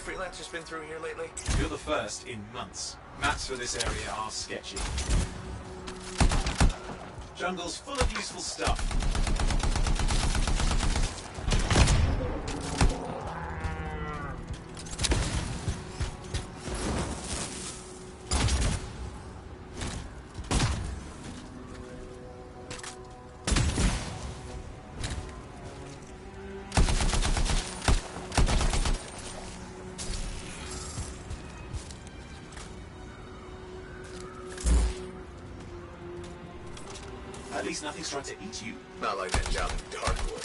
freelancers been through here lately? You're the first in months. Maps for this area are sketchy. Jungle's full of useful stuff. At least nothing's trying to eat you. Not like that job in Darkwood.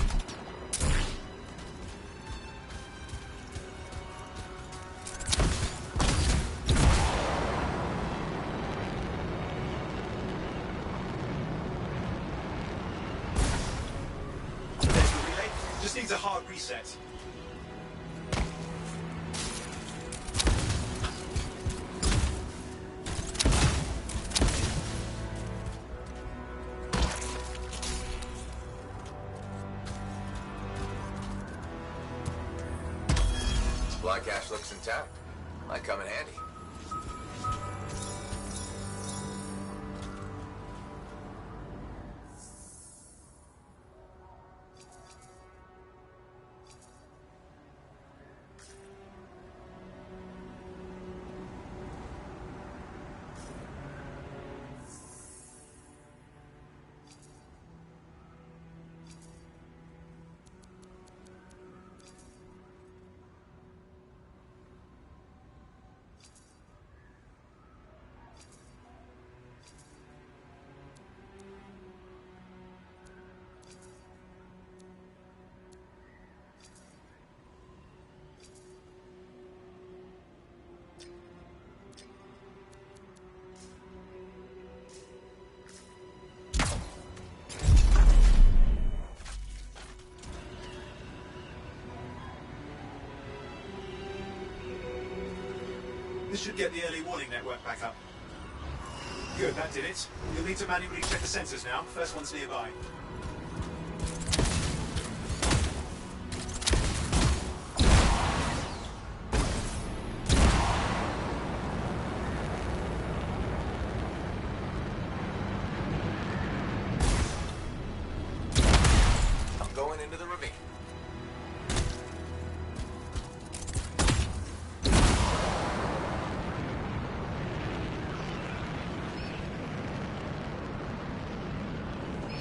There's the relay. Just needs a hard reset. Supply cache looks intact. Might come in handy. This should get the early warning network back up. Good, that did it. You'll need to manually check the sensors now. First one's nearby. I'm going into the ravine.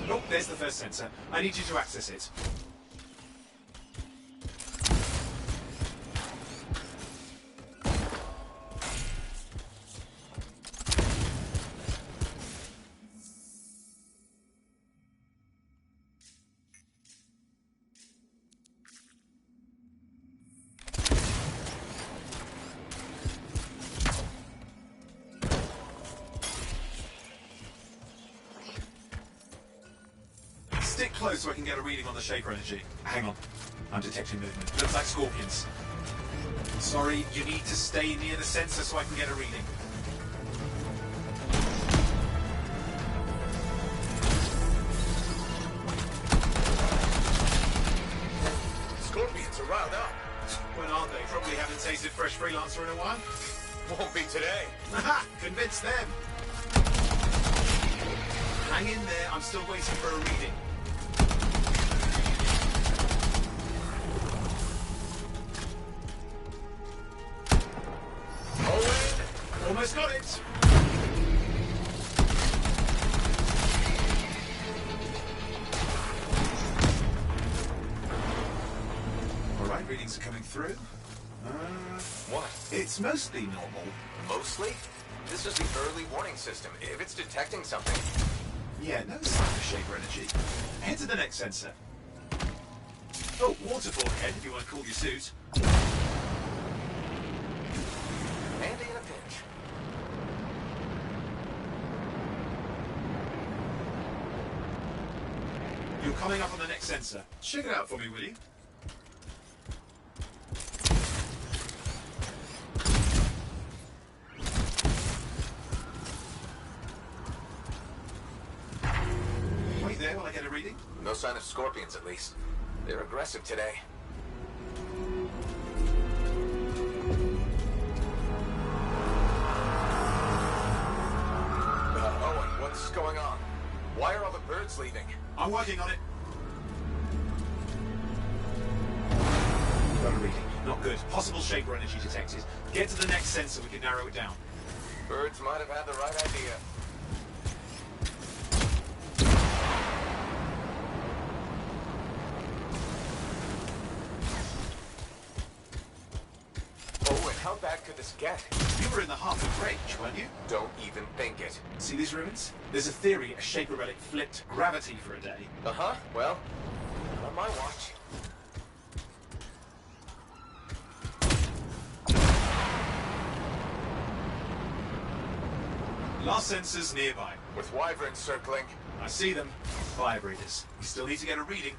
Oh, there's the first sensor. I need you to access it. Stick close so I can get a reading on the Shaper energy. Hang on. I'm detecting movement. Looks like scorpions. Sorry, you need to stay near the sensor so I can get a reading. Scorpions are riled up. When aren't they? Probably haven't tasted fresh freelancer in a while. Won't be today. Aha! Convince them! Hang in there, I'm still waiting for a reading. Owen! Almost got it! Alright, readings are coming through. What? It's mostly normal. Mostly? This is the early warning system. If it's detecting something... Yeah, no sign of Shaper energy. Head to the next sensor. Oh, waterfall ahead if you want to cool your suit. Handy in a pinch. You're coming up on the next sensor. Check it out for me, will you? Wait there while I get a reading. No sign of scorpions, at least. They're aggressive today. going on? Why are all the birds leaving? I'm working on it. Got a reading. Not good. Possible shaper energy detected. Get to the next sensor, we can narrow it down. Birds might have had the right idea. Oh, and how bad could this get? You were in the heart of range, weren't you? Don't even think it. See these ruins? There's a theory a shaper relic flipped gravity for a day. Uh-huh. Well, on my watch. Last sensors nearby. With wyverns circling. I see them. Vibrators. We still need to get a reading.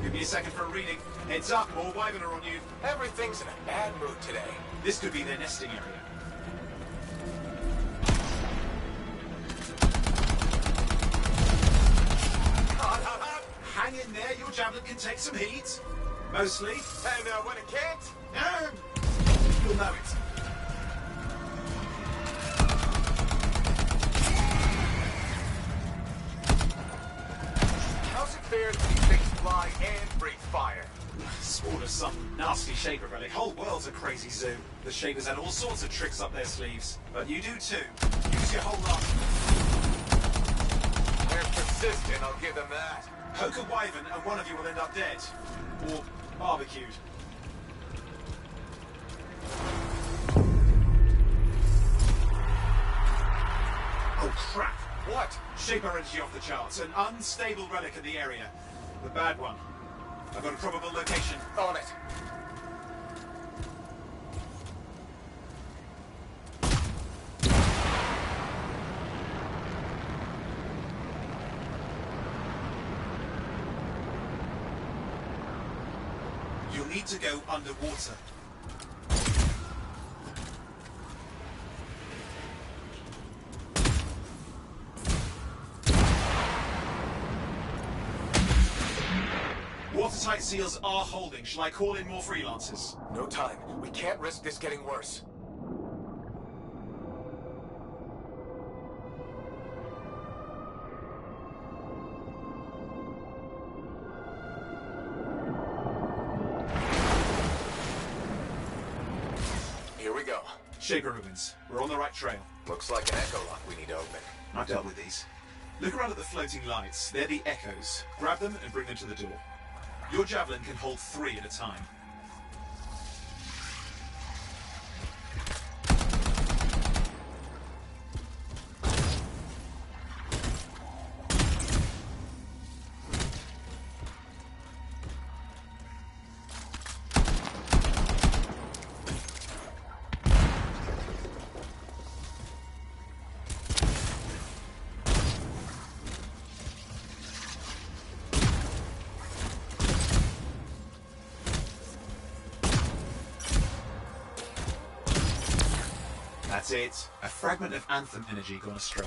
Give me a second for a reading. Heads up, more wyvern are on you. Everything's in a bad mood today. This could be their nesting area. Hang in there, your javelin can take some heat. Mostly. And when it can't? You'll know it. How's it fair that these things fly and breathe fire? Spawn of some nasty shaper relic. Whole world's a crazy zoo. The shapers had all sorts of tricks up their sleeves. But you do too. Use your whole lot. They're persistent, I'll give them that. Poke a wyvern and one of you will end up dead. Or barbecued. Oh crap! What? Shaper energy off the charts. An unstable relic in the area. The bad one. I've got a probable location. On it. You'll need to go underwater. Watertight seals are holding. Shall I call in more freelancers? No time. We can't risk this getting worse. Here we go. Shaper ruins. We're on the right trail. Looks like an echo lock we need to open. I've dealt with these. Look around at the floating lights. They're the echoes. Grab them and bring them to the door. Your javelin can hold 3 at a time. That's it. A fragment of Anthem energy gone astray.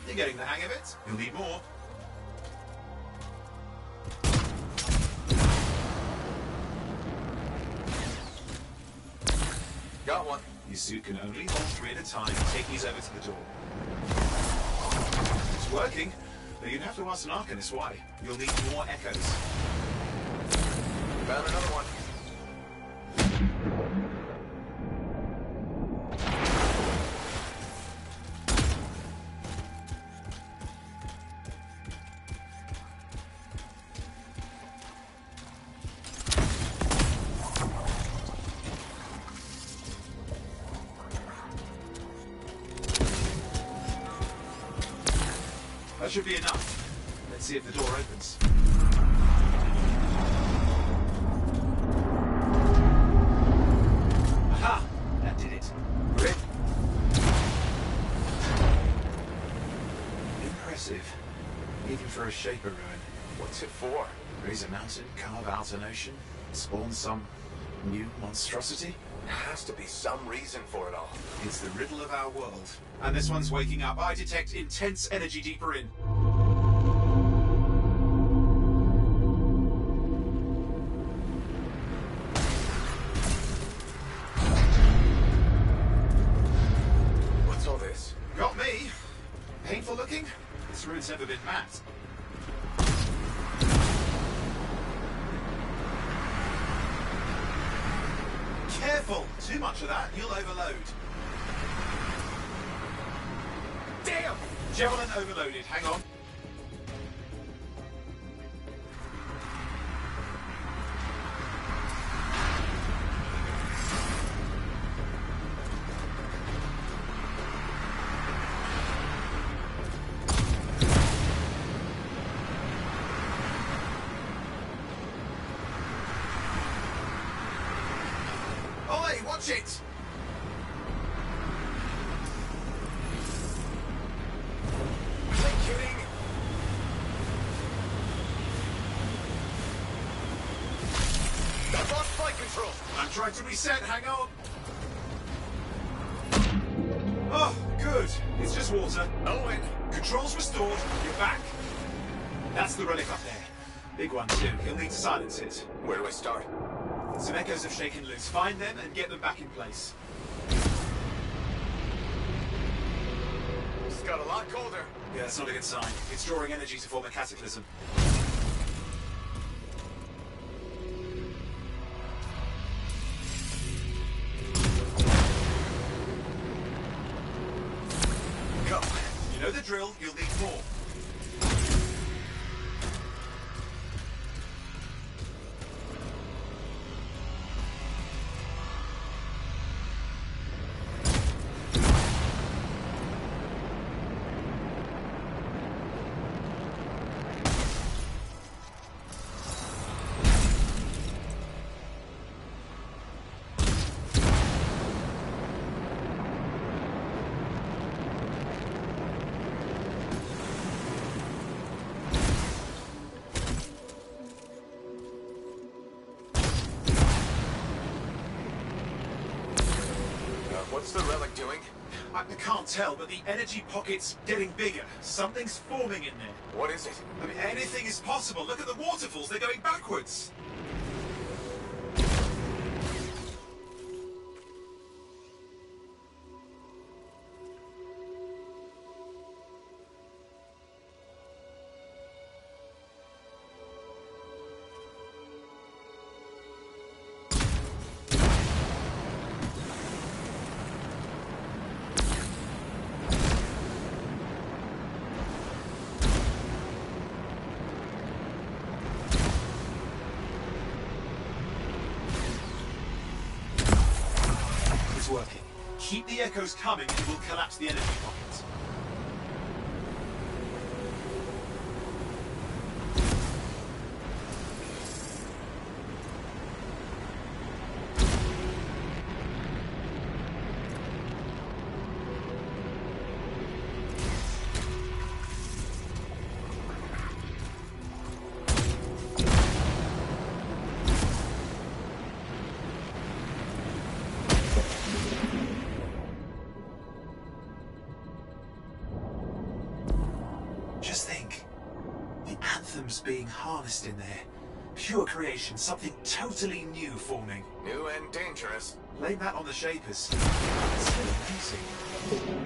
You're getting the hang of it. You'll need more. Got one. Your suit can only hold 3 at a time. Take these over to the door. It's working, but you'd have to ask an Arcanist why. You'll need more echoes. Found another one. That should be enough. Let's see if the door opens. Aha! That did it. Great. Impressive. Even for a shaper ruin. What's it for? Raise a mountain, carve out an ocean, spawn some new monstrosity. Has to be some reason for it all. It's the riddle of our world. And this one's waking up. I detect intense energy deeper in. What's all this? Got me. Painful looking? This room's never been mapped. Careful! Too much of that, you'll overload. Damn! Javelin overloaded, hang on. Oi, watch it! Are they kidding? I've lost flight control! I'm trying to reset, hang on. Oh, good. It's just water. Owen! Controls restored, you're back. That's the relic up there. Big one too, he'll need to silence it. Where do I start? Some echoes have shaken loose. Find them and get them back in place. It's got a lot colder. Yeah, that's not a good sign. It's drawing energy to form a cataclysm. Go. You know the drill, you'll need more. What's the relic doing? I can't tell, but the energy pocket's getting bigger. Something's forming in there. What is it? I mean, anything is possible. Look at the waterfalls, they're going backwards. It's working. Keep the echoes coming and it will collapse the energy pockets. Just think. The Anthem's being harnessed in there. Pure creation, something totally new forming. New and dangerous. Blame that on the Shapers. It's so amazing.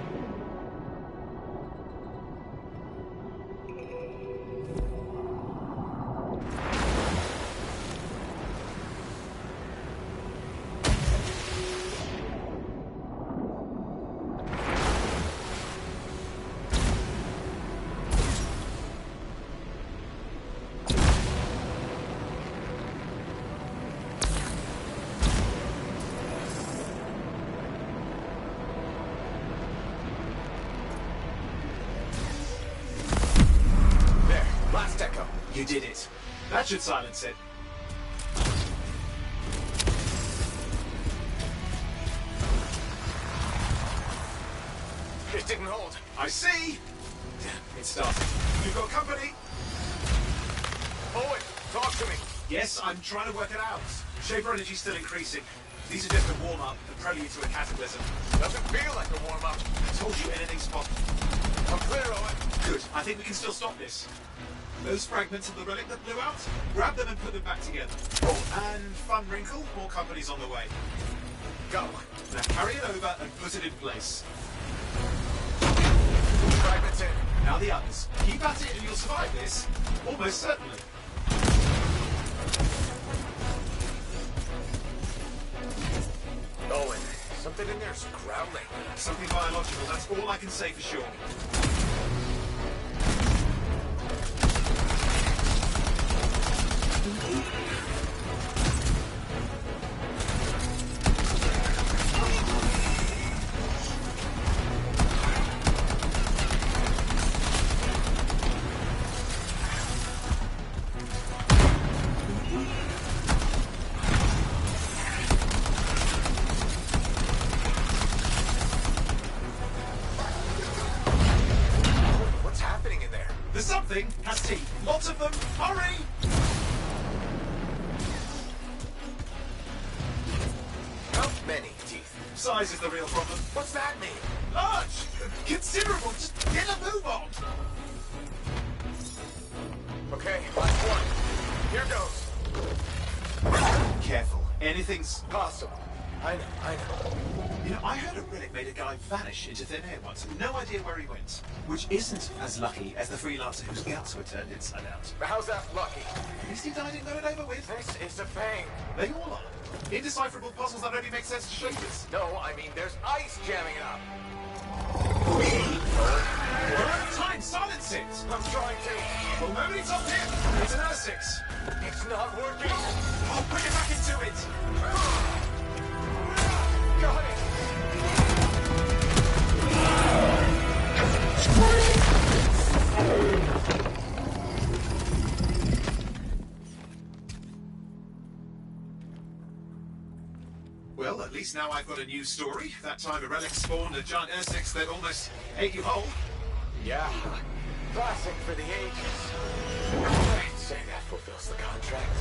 Last echo. You did it. That should silence it. It didn't hold. I see. It started. You've got company. Owen, talk to me. Yes, I'm trying to work it out. Shaper energy's still increasing. These are just a warm-up, a prelude to a cataclysm. Doesn't feel like a warm-up. I told you anything's possible. I'm clear, Owen. Good. I think we can still stop this. Those fragments of the relic that blew out, grab them and put them back together. Oh, and fun wrinkle, more company's on the way. Go. Now carry it over and put it in place. Fragments in. Now the others. Keep at it and you'll survive this. Almost certainly. Owen, something in there's growling. Something biological, that's all I can say for sure. What's happening in there? The something has teeth. Lots of them. Hurry! How many teeth? Size is the real problem. What's that mean? Large! Considerable! Just get a move on! Okay, last one. Here goes. Careful. Anything's... Possible. I know. You know, I heard a relic made a guy vanish into thin air once. No idea where he went. Which isn't as lucky as the freelancer whose guts were turned inside out. But how's that lucky? At least he died and got it over with. This is a thing. They all are. Indecipherable puzzles that only make sense to shapers. No, I mean there's ice jamming it up. We're out of time. Silence it. I'm trying to. Well, nobody's up here. It's an R6. It's not working. I'll put it back into it. Got it. Well, at least now I've got a new story. That time a relic spawned a giant R6 that almost ate you whole. Yeah. Classic for the ages. I'd say that fulfills the contract.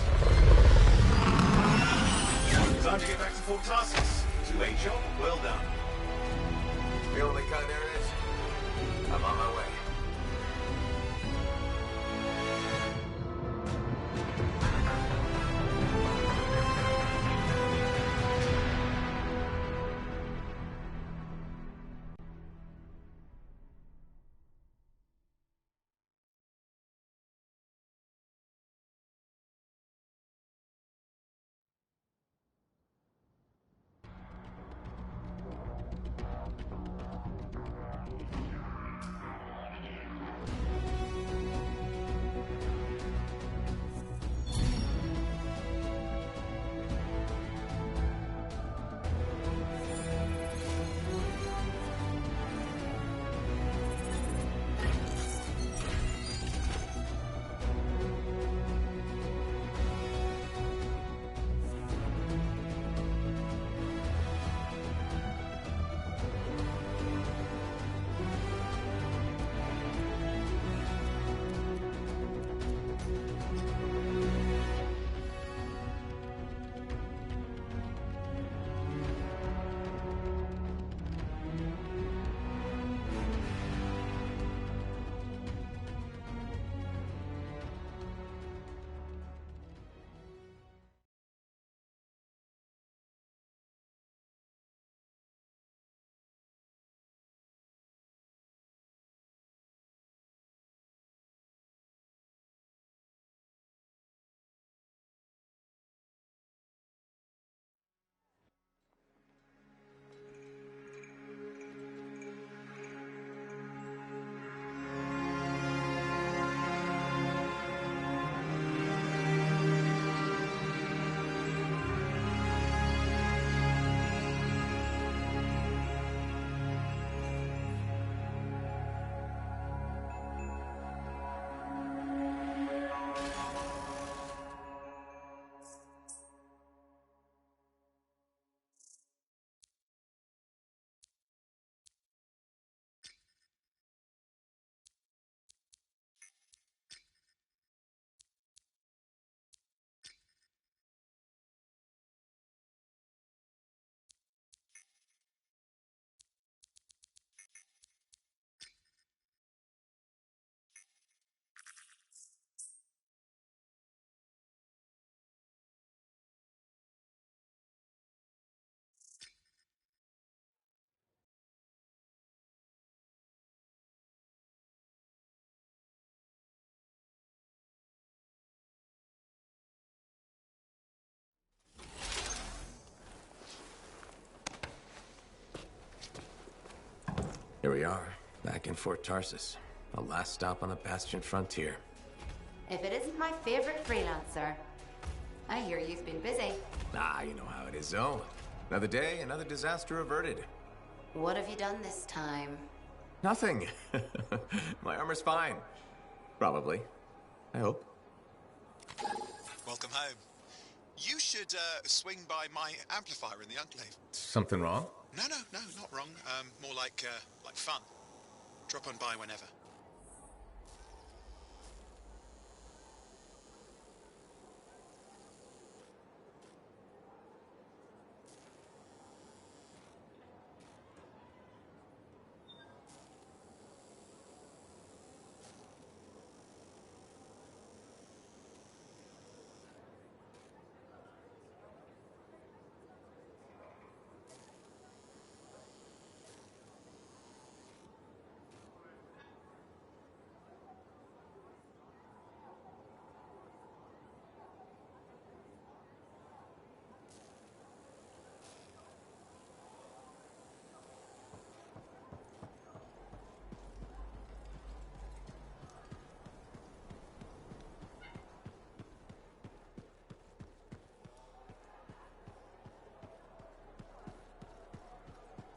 Time to get back to Fort Tarsus. To a job well done. The only kind there is. I'm on my way. Here we are, back in Fort Tarsus. The last stop on the Bastion frontier. If it isn't my favorite freelancer. I hear you've been busy. Ah, you know how it is, Zoe. Another day, another disaster averted. What have you done this time? Nothing. My armor's fine. Probably. I hope. Welcome home. You should swing by my amplifier in the Enclave. Something wrong? No, not wrong. More like fun. Drop on by whenever.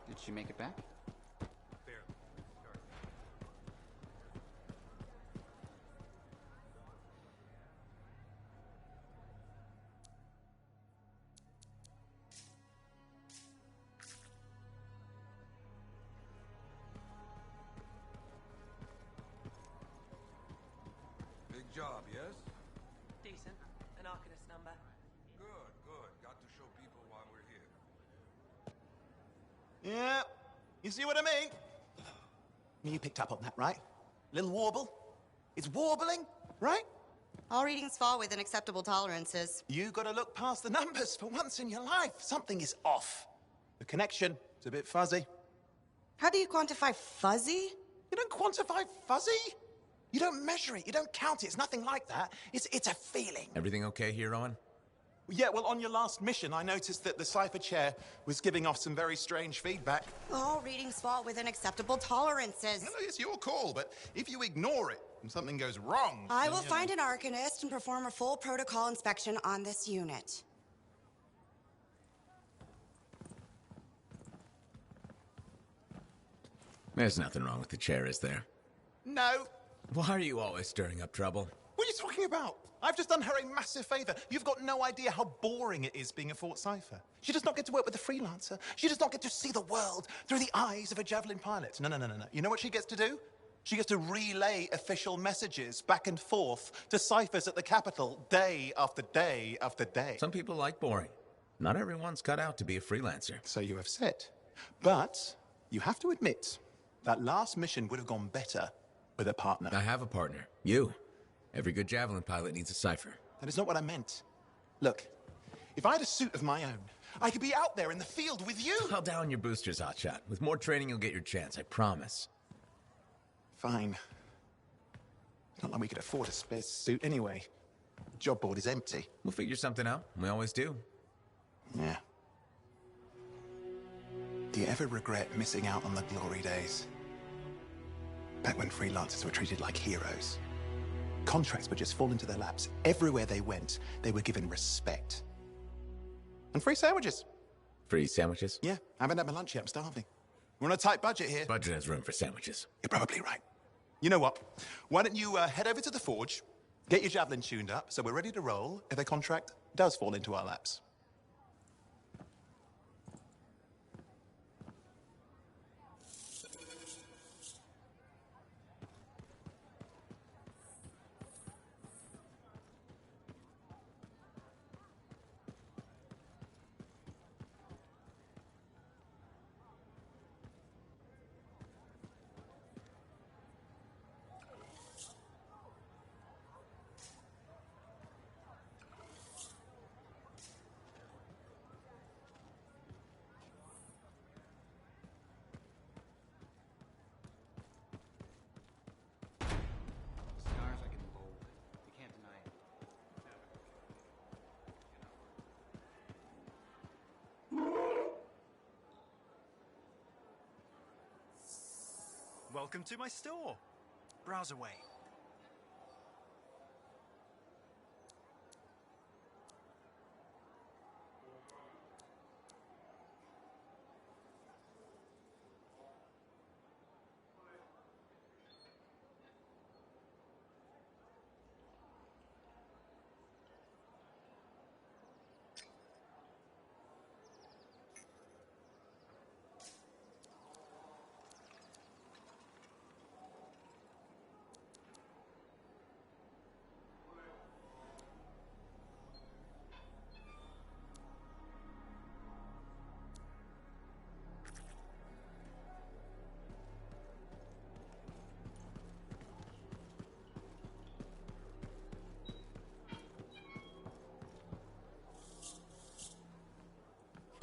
Did she make it back? Big job, yes? Decent. An Arcanist number. Good, good. Got to show people why we're here. Yeah, you see what I mean? You picked up on that, right? Little warble? It's warbling, right? All readings fall within acceptable tolerances. You gotta look past the numbers for once in your life. Something is off. The connection is a bit fuzzy. How do you quantify fuzzy? You don't quantify fuzzy? You don't measure it, you don't count it, it's nothing like that. It's a feeling. Everything okay here, Owen? Yeah, well, on your last mission, I noticed that the Cypher Chair was giving off some very strange feedback. All readings fall within acceptable tolerances. No, it's your call, but if you ignore it and something goes wrong... I will find an Arcanist and perform a full protocol inspection on this unit. There's nothing wrong with the chair, is there? No. Why are you always stirring up trouble? What are you talking about? I've just done her a massive favor. You've got no idea how boring it is being a Fort Cypher. She does not get to work with a freelancer. She does not get to see the world through the eyes of a Javelin pilot. No. You know what she gets to do? She gets to relay official messages back and forth to ciphers at the capital day after day after day. Some people like boring. Not everyone's cut out to be a freelancer. So you have said. But you have to admit, that last mission would have gone better with a partner. I have a partner. You. Every good Javelin pilot needs a cipher. That is not what I meant. Look, if I had a suit of my own, I could be out there in the field with you. I'll down your boosters, Hotshot. With more training, you'll get your chance, I promise. Fine. Not like we could afford a spare suit anyway. The job board is empty. We'll figure something out. We always do. Yeah. Do you ever regret missing out on the glory days? Back when freelancers were treated like heroes. Contracts would just fall into their laps. Everywhere they went, they were given respect. And free sandwiches. Free sandwiches? Yeah, I haven't had my lunch yet. I'm starving. We're on a tight budget here. Budget has room for sandwiches. You're probably right. You know what? Why don't you head over to the forge, get your Javelin tuned up, so we're ready to roll if a contract does fall into our laps. Welcome to my store. Browse away.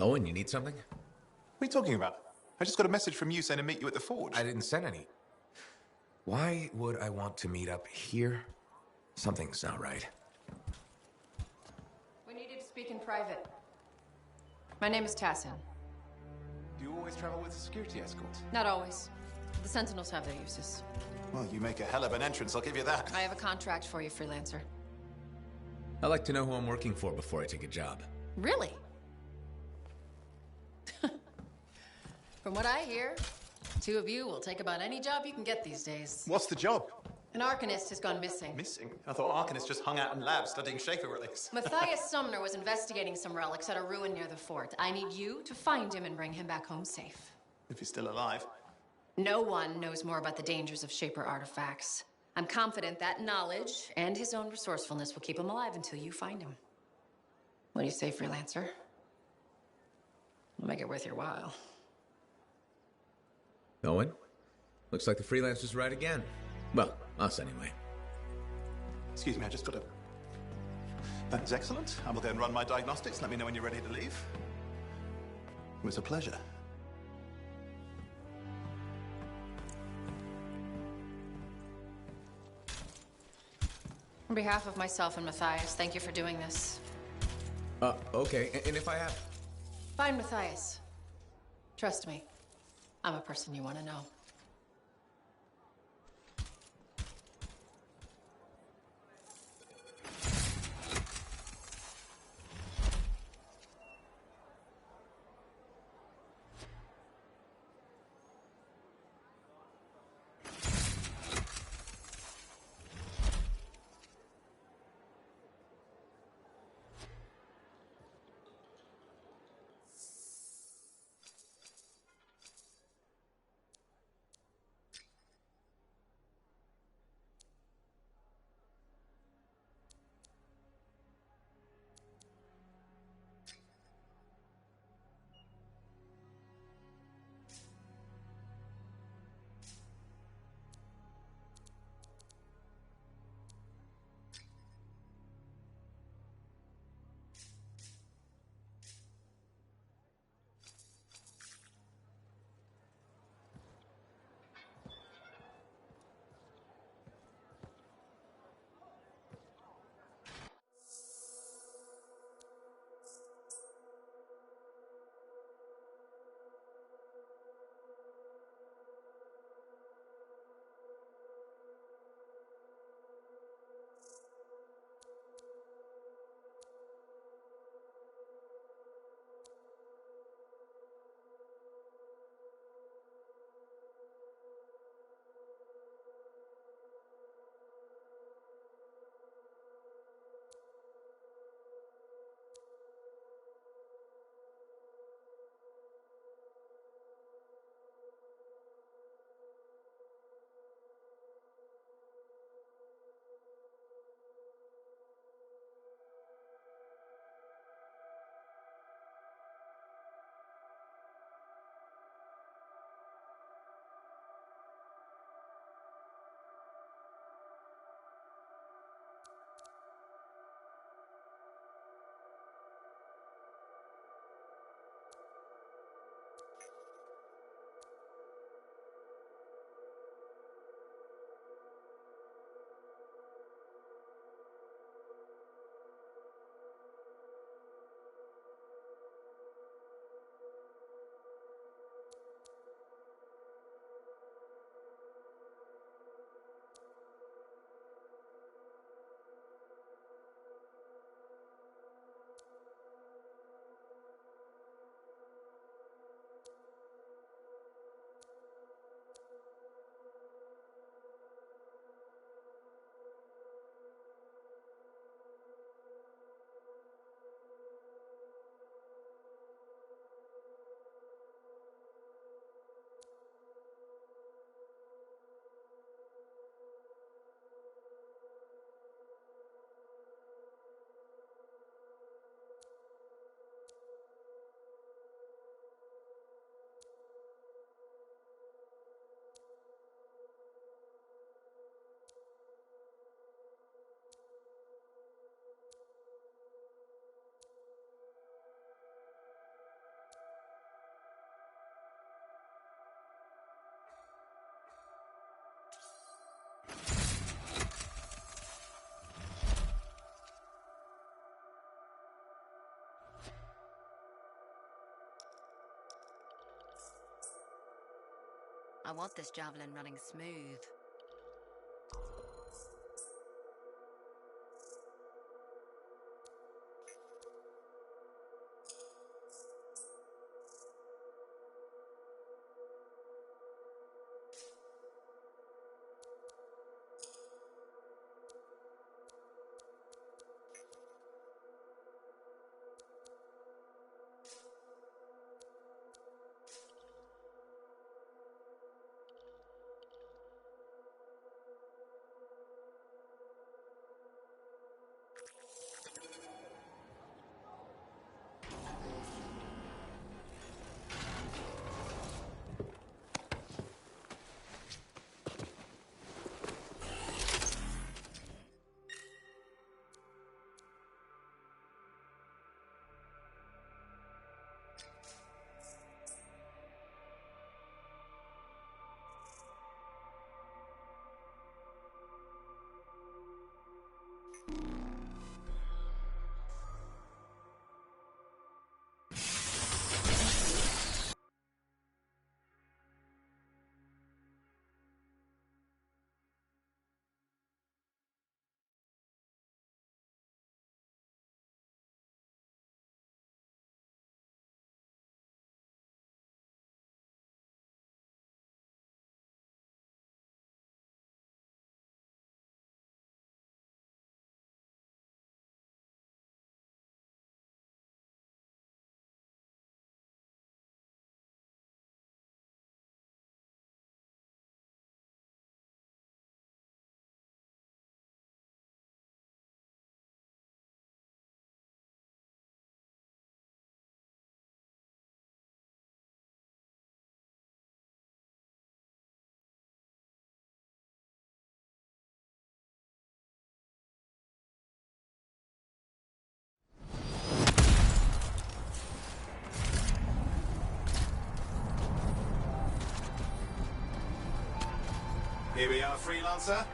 Owen, you need something? What are you talking about? I just got a message from you saying to meet you at the forge. I didn't send any. Why would I want to meet up here? Something's not right. We needed to speak in private. My name is Tassin. Do you always travel with a security escort? Not always. The Sentinels have their uses. Well, you make a hell of an entrance, I'll give you that. I have a contract for you, freelancer. I like to know who I'm working for before I take a job. Really? From what I hear, the two of you will take about any job you can get these days. What's the job? An Arcanist has gone missing. Missing? I thought Arcanists just hung out in labs studying Schaefer relics. Matthias Sumner was investigating some relics at a ruin near the fort. I need you to find him and bring him back home safe. If he's still alive. No one knows more about the dangers of Shaper artifacts. I'm confident that knowledge and his own resourcefulness will keep him alive until you find him. What do you say, freelancer? We'll make it worth your while. Owen? Looks like the freelancer's right again. Well, us anyway. Excuse me, I just got to... That is excellent. I will go and run my diagnostics. Let me know when you're ready to leave. It was a pleasure. On behalf of myself and Matthias, thank you for doing this. Okay. And if I have... Find Matthias. Trust me, I'm a person you want to know. I want this javelin running smooth. Here we are, Freelancer.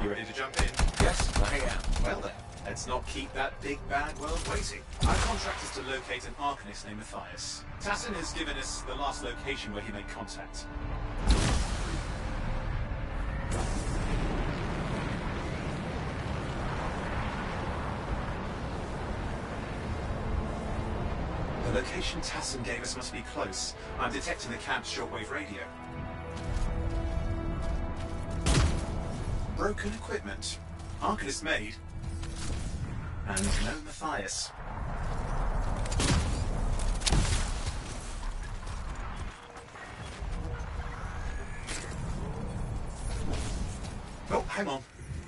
You ready to jump in? Yes, I am. Well then, let's not keep that big bad world waiting. Our contract is to locate an Arcanist named Matthias. Tassin has given us the last location where he made contact. The location Tassin gave us must be close. I'm detecting the camp's shortwave radio. Broken equipment. Arcanist made. And no Matthias. Oh, hang on.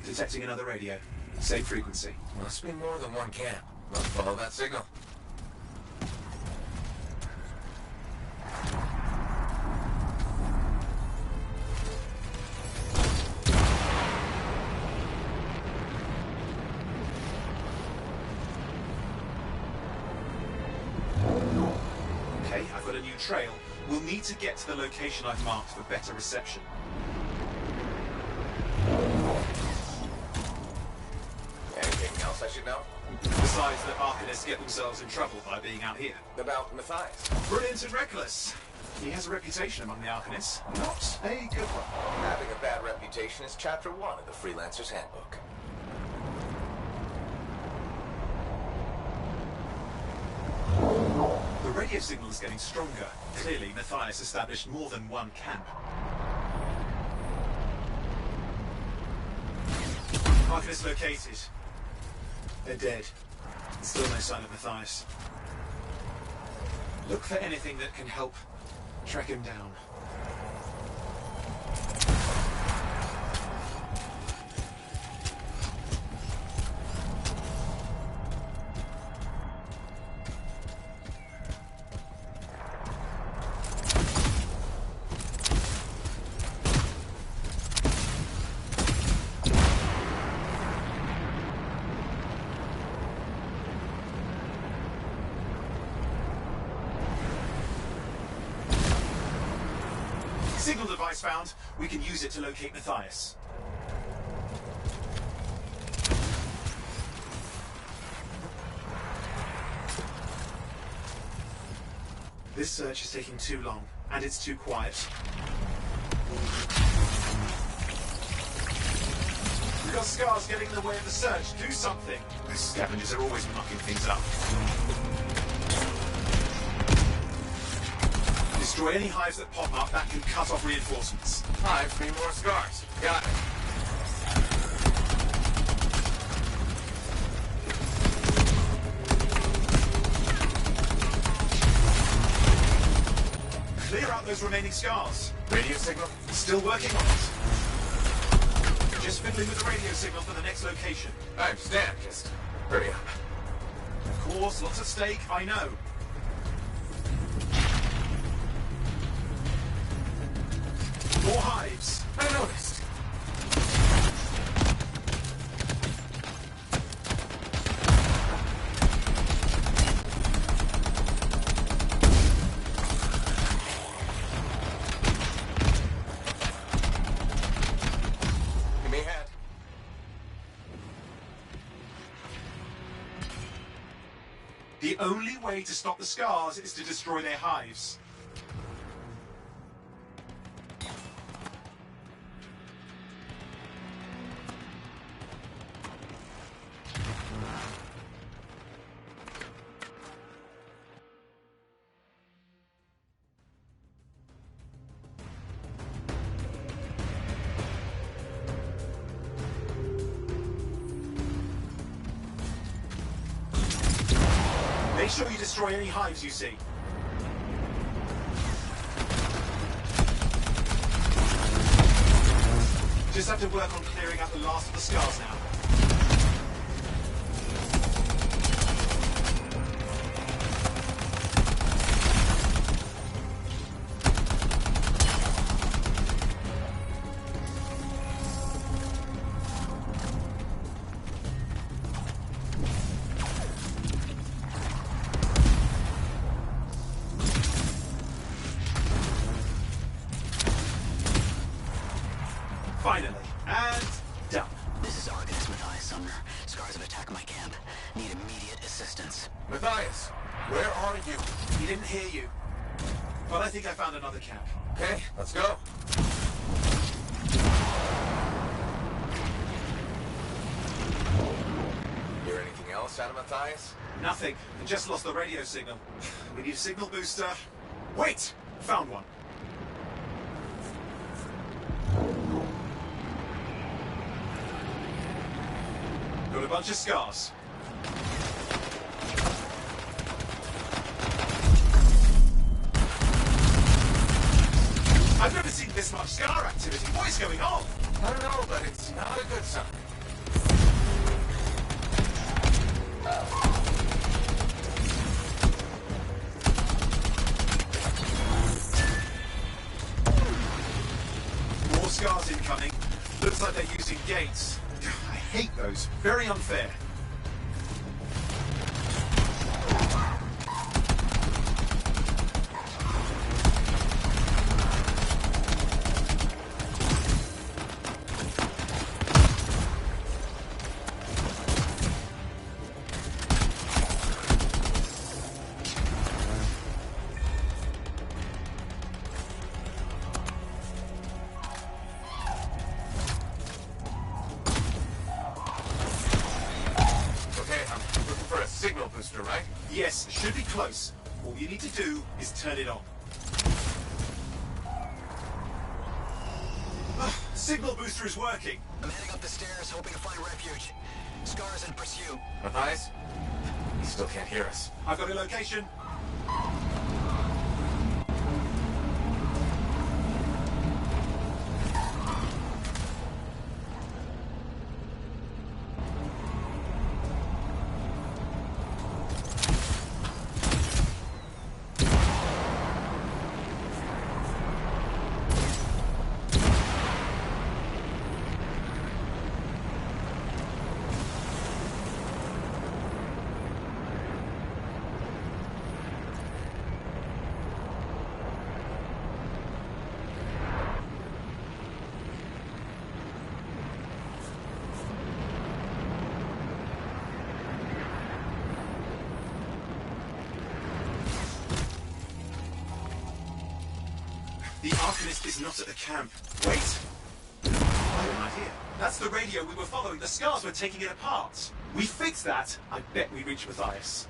Detecting another radio. Same frequency. Must be more than one camp. Must follow that signal. Okay, I've got a new trail. We'll need to get to the location I've marked for better reception. Anything else I should know? Besides that Arcanists get themselves in trouble by being out here. About Matthias? Brilliant and reckless. He has a reputation among the Arcanists. Not a good one. Having a bad reputation is chapter 1 of the Freelancer's Handbook. The radio signal is getting stronger. Clearly, Matthias established more than one camp. Arcanist located. They're dead. Still no sign of Matthias. Look for anything that can help track him down. Signal device found. We can use it to locate Matthias. This search is taking too long, and it's too quiet. We've got scars getting in the way of the search. Do something. These scavengers are always mucking things up. Destroy any hives that pop up. That can cut off reinforcements. Hives need more scars. Got it. Clear out those remaining scars. Radio signal? Still working on it. Just fiddling with the radio signal for the next location. I understand. Just hurry up. Of course, lots at stake, I know. More hives. I noticed. Give me a hand. The only way to stop the scars is to destroy their hives. Make sure you destroy any hives you see. Just have to work on clearing out the last of the scars now. Finally. And done. This is Arcanist Matthias Sumner. Scars have attacked my camp. Need immediate assistance. Matthias, where are you? He didn't hear you. But I think I found another camp. Okay, let's go. Hear anything else out of Matthias? Nothing. I just lost the radio signal. We need a signal booster. Wait! Found one. Got a bunch of scars. I've never seen this much scar activity. What is going on? I don't know, but it's not a good sign. More scars incoming. Looks like they're using gates. I hate those. Very unfair. Signal booster, right? Yes, should be close. All you need to do is turn it on. Signal booster is working. I'm heading up the stairs, hoping to find refuge. Scars in pursuit. Matthias? He still can't hear us. I've got a location. The Arcanist is not at the camp. Wait! I have an idea. That's the radio we were following. The scars were taking it apart. We fixed that. I bet we reach Matthias.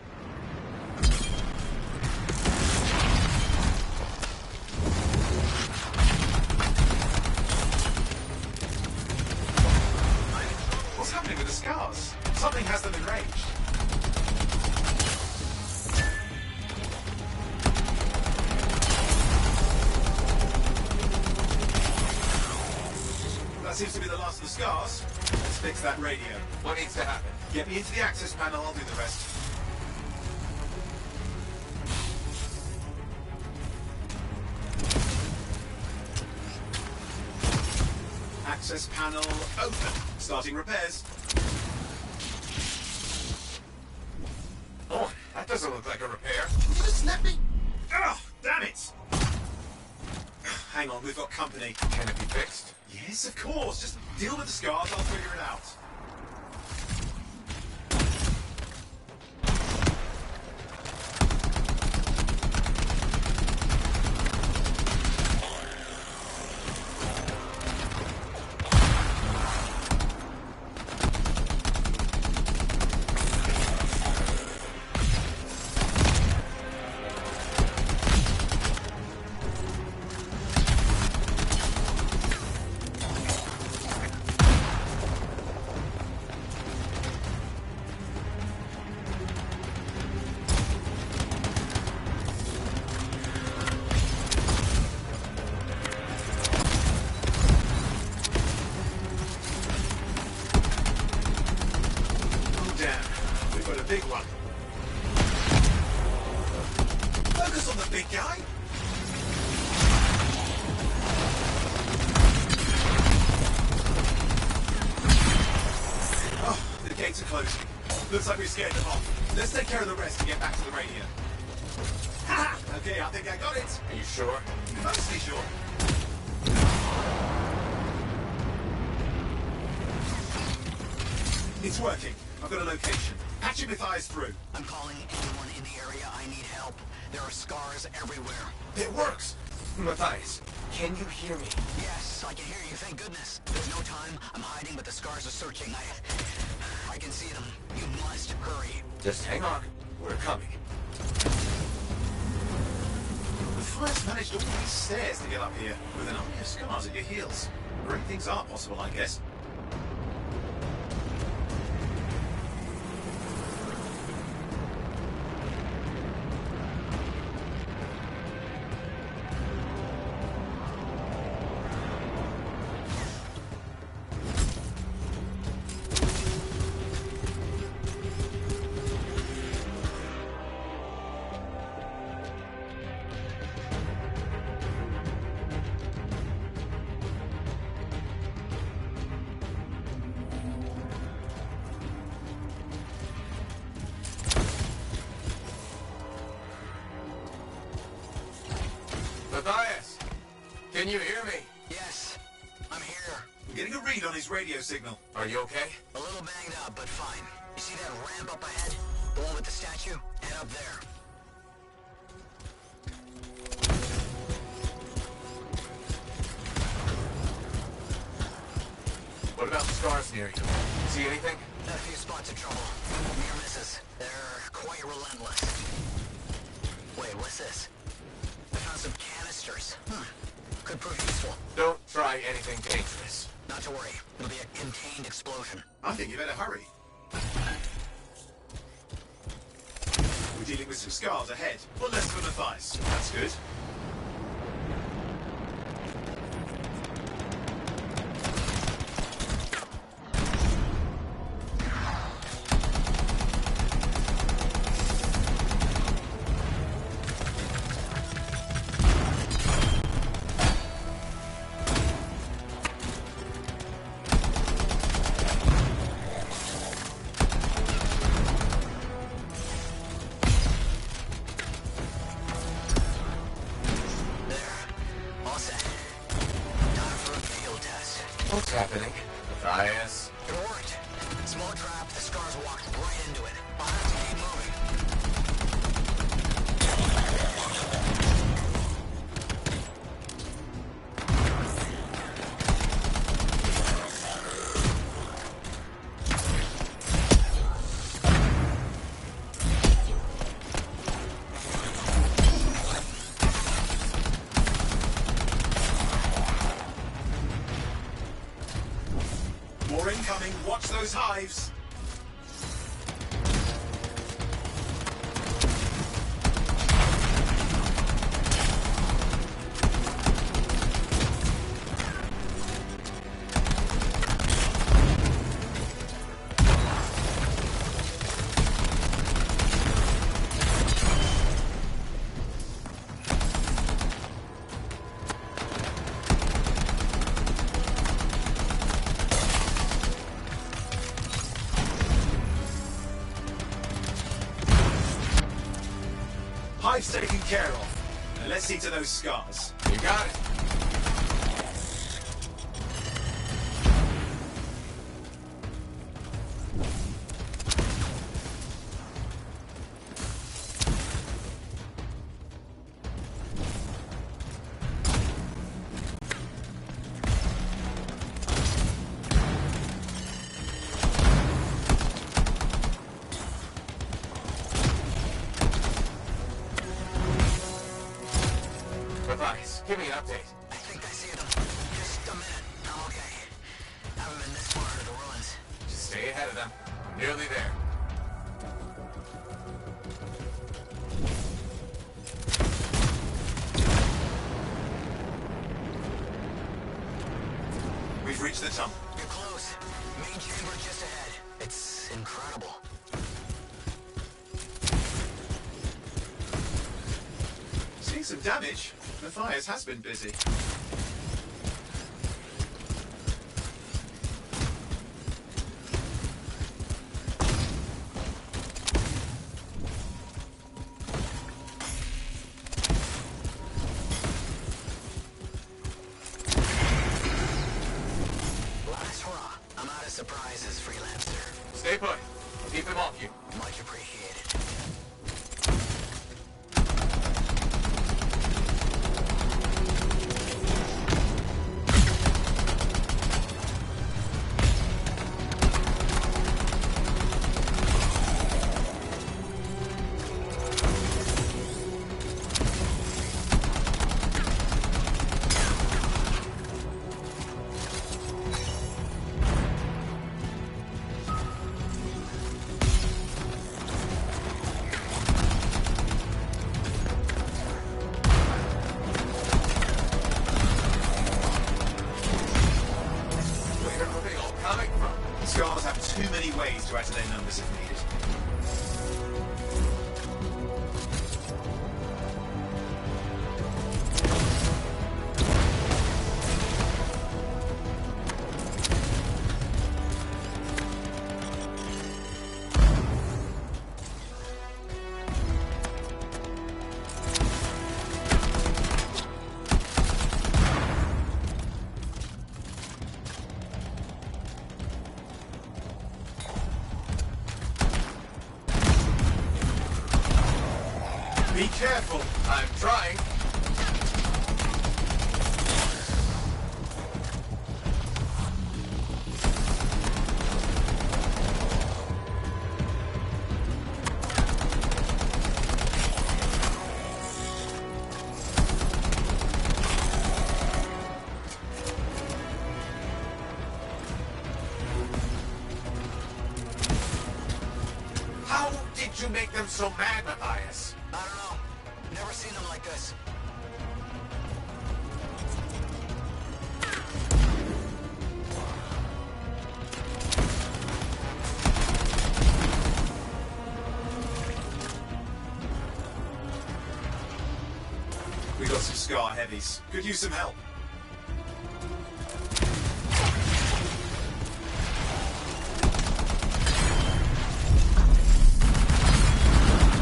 What's happening with the scars? Something has them enraged. That seems to be the last of the scars. Let's fix that radio. What needs to happen? Get me into the access panel, I'll do the rest. Access panel open. Starting repairs. Oh, that doesn't look like a repair. Just let me... Oh, damn it! Hang on, we've got company. Can it be fixed? Yes, of course. Just deal with the scars, I'll figure it out. Big one. Focus on the big guy. Oh, the gates are closing. Looks like we scared them off. Let's take care of the rest and get back to the radio. Ha! Okay, I think I got it. Are you sure? Mostly sure. It's working. I've got a location. Patching Matthias through. I'm calling anyone in the area. I need help. There are scars everywhere. It works! Matthias, can you hear me? Yes, I can hear you, thank goodness. There's no time. I'm hiding, but the scars are searching. I can see them. You must hurry. Just hang on. We're coming. The Flyers managed all these stairs to get up here, with an army of scars at your heels. Great things are possible, I guess. Matthias, can you hear me? Yes, I'm here. I'm getting a read on his radio signal. Are you okay? A little banged up, but fine. You see that ramp up ahead? The one with the statue? Head up there. What about the scars near you? See anything? A few spots of trouble. Near misses. They're quite relentless. Wait, what's this? I found some canisters. Could prove useful. Don't try anything dangerous. Not to worry. It'll be a contained explosion. I think you better hurry. We're dealing with some scars ahead. Well, less for Matthias. That's good. What's happening? Matthias? It worked. Small trap, the scars walked right into it. I'll have to keep moving. those hives. Hive's taken care of. Now let's see to those scars. You got it. Matthias, give me an update. I think I see them. Just a minute. I'm okay. Haven't been this far into the ruins. Just stay ahead of them. I'm nearly there. We've reached the tunnel. You're close. Main chamber just ahead. It's incredible. Seeing some damage. Matthias has been busy. Last hurrah. I'm out of surprises, freelancer. Stay put. I'll keep them off you. Much appreciated. Where are they all coming from? Scars have too many ways to add to their numbers if needed. Be careful. I'm trying. How did you make them so mad, Matthias? I don't know. Never seen them like this. We got some scar heavies. Could use some help.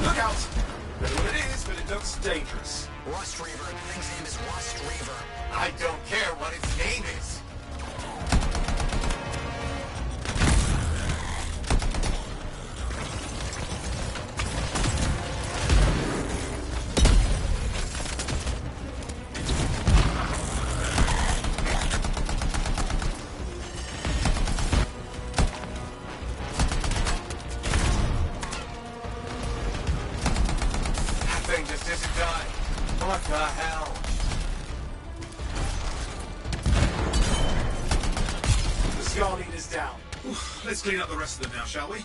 Look out! Don't know what it is, but it looks dangerous. Rust Reaver. The thing's name is Rust Reaver. I don't care what its name is. That thing just isn't dying. What the hell? The scar leader's down. Let's clean up the rest of them now, shall we?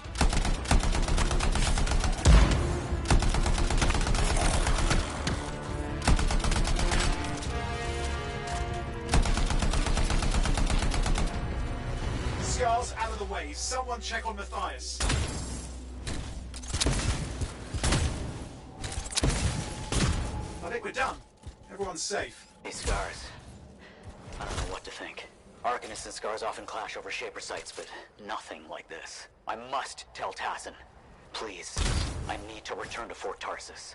Scars out of the way. Someone check on Matthias. I think we're done. Everyone's safe. These scars. I don't know what to think. Arcanists and scars often clash over Shaper sites, but nothing like this. I must tell Tassin. Please, I need to return to Fort Tarsus.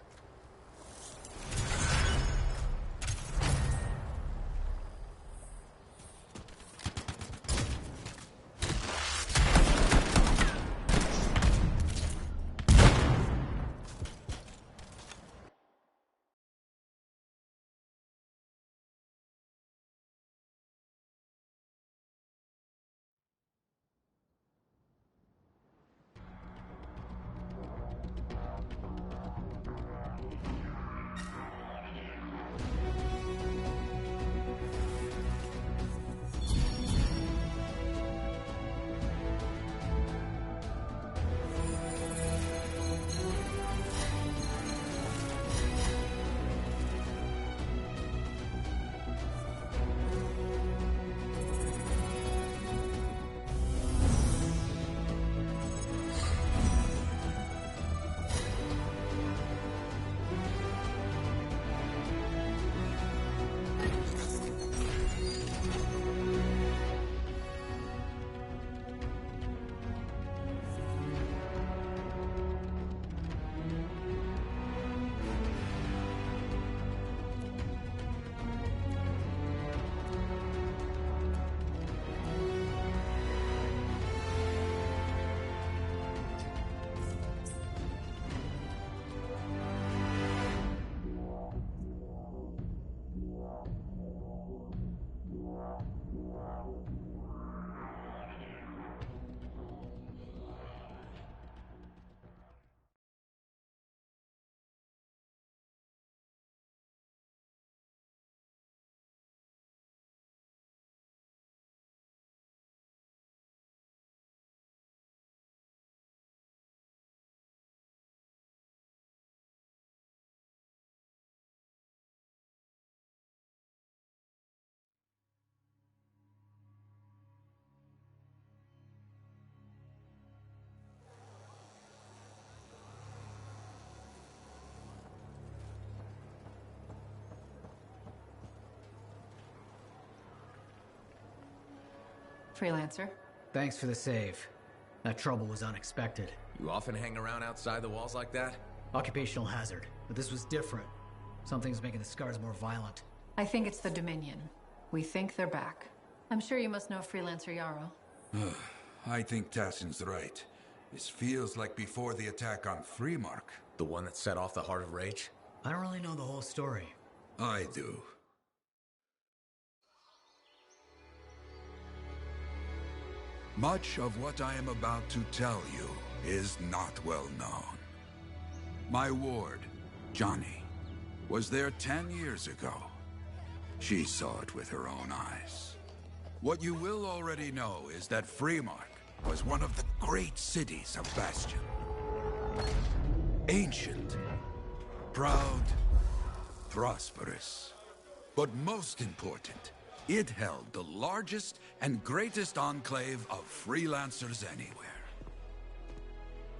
Freelancer. Thanks for the save. That trouble was unexpected. You often hang around outside the walls like that? Occupational hazard, but this was different. Something's making the scars more violent. I think it's the Dominion. We think they're back. I'm sure you must know Freelancer Yarrow. I think Tassin's right. This feels like before the attack on Freemark. The one that set off the Heart of Rage? I don't really know the whole story. I do. Much of what I am about to tell you is not well known. My ward, Johnny, was there 10 years ago. She saw it with her own eyes. What you will already know is that Freemark was one of the great cities of Bastion. Ancient, proud, prosperous. But most important, it held the largest and greatest enclave of freelancers anywhere.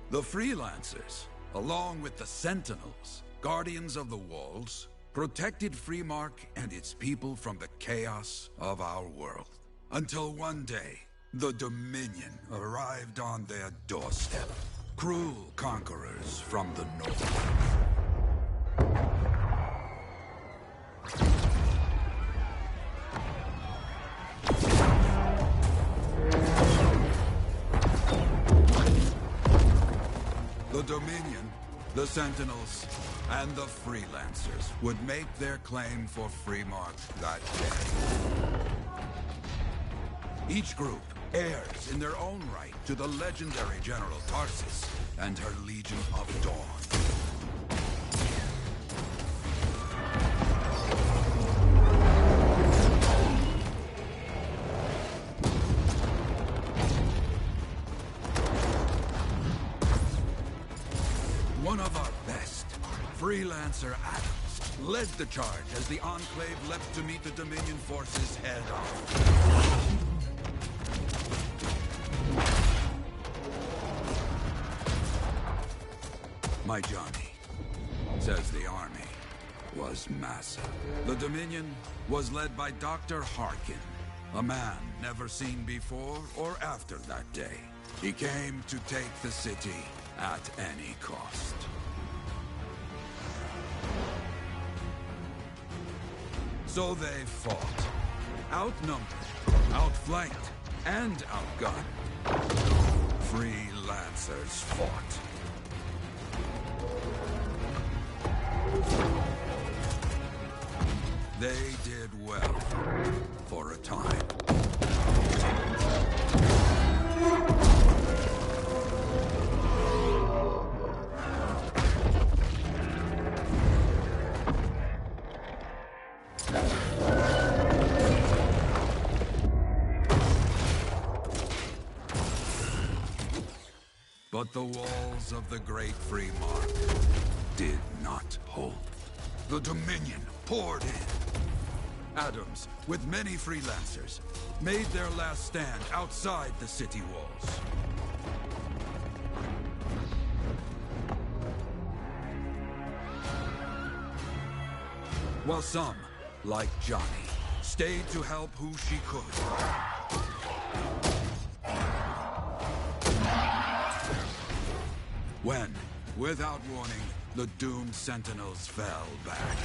The freelancers, along with the Sentinels, guardians of the walls, protected Freemark and its people from the chaos of our world. Until one day, the Dominion arrived on their doorstep. Cruel conquerors from the north. The Dominion, the Sentinels, and the Freelancers would make their claim for Freemark that day. Each group heirs in their own right to the legendary General Tarsus and her Legion of Dawn. Lancer Adams led the charge as the Enclave leapt to meet the Dominion forces head-on. My Johnny says the army was massive. The Dominion was led by Dr. Harkin, a man never seen before or after that day. He came to take the city at any cost. So they fought. Outnumbered, outflanked, and outgunned. Free Lancers fought. They did well, for a time. But the walls of the Great Free Mark did not hold. The Dominion poured in. Adams, with many freelancers, made their last stand outside the city walls. While some, like Johnny, stayed to help who she could. When, without warning, the doomed Sentinels fell back.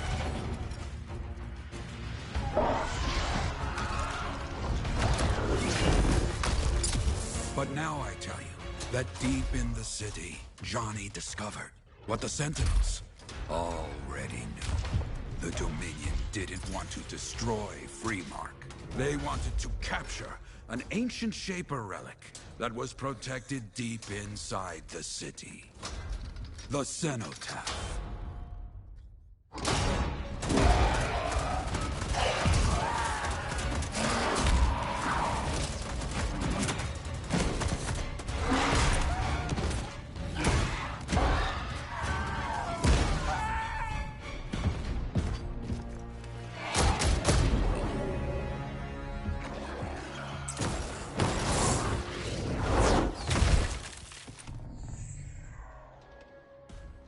But now I tell you that deep in the city, Johnny discovered what the Sentinels already knew. The Dominion didn't want to destroy Freemark. They wanted to capture an ancient Shaper relic that was protected deep inside the city. The Cenotaph.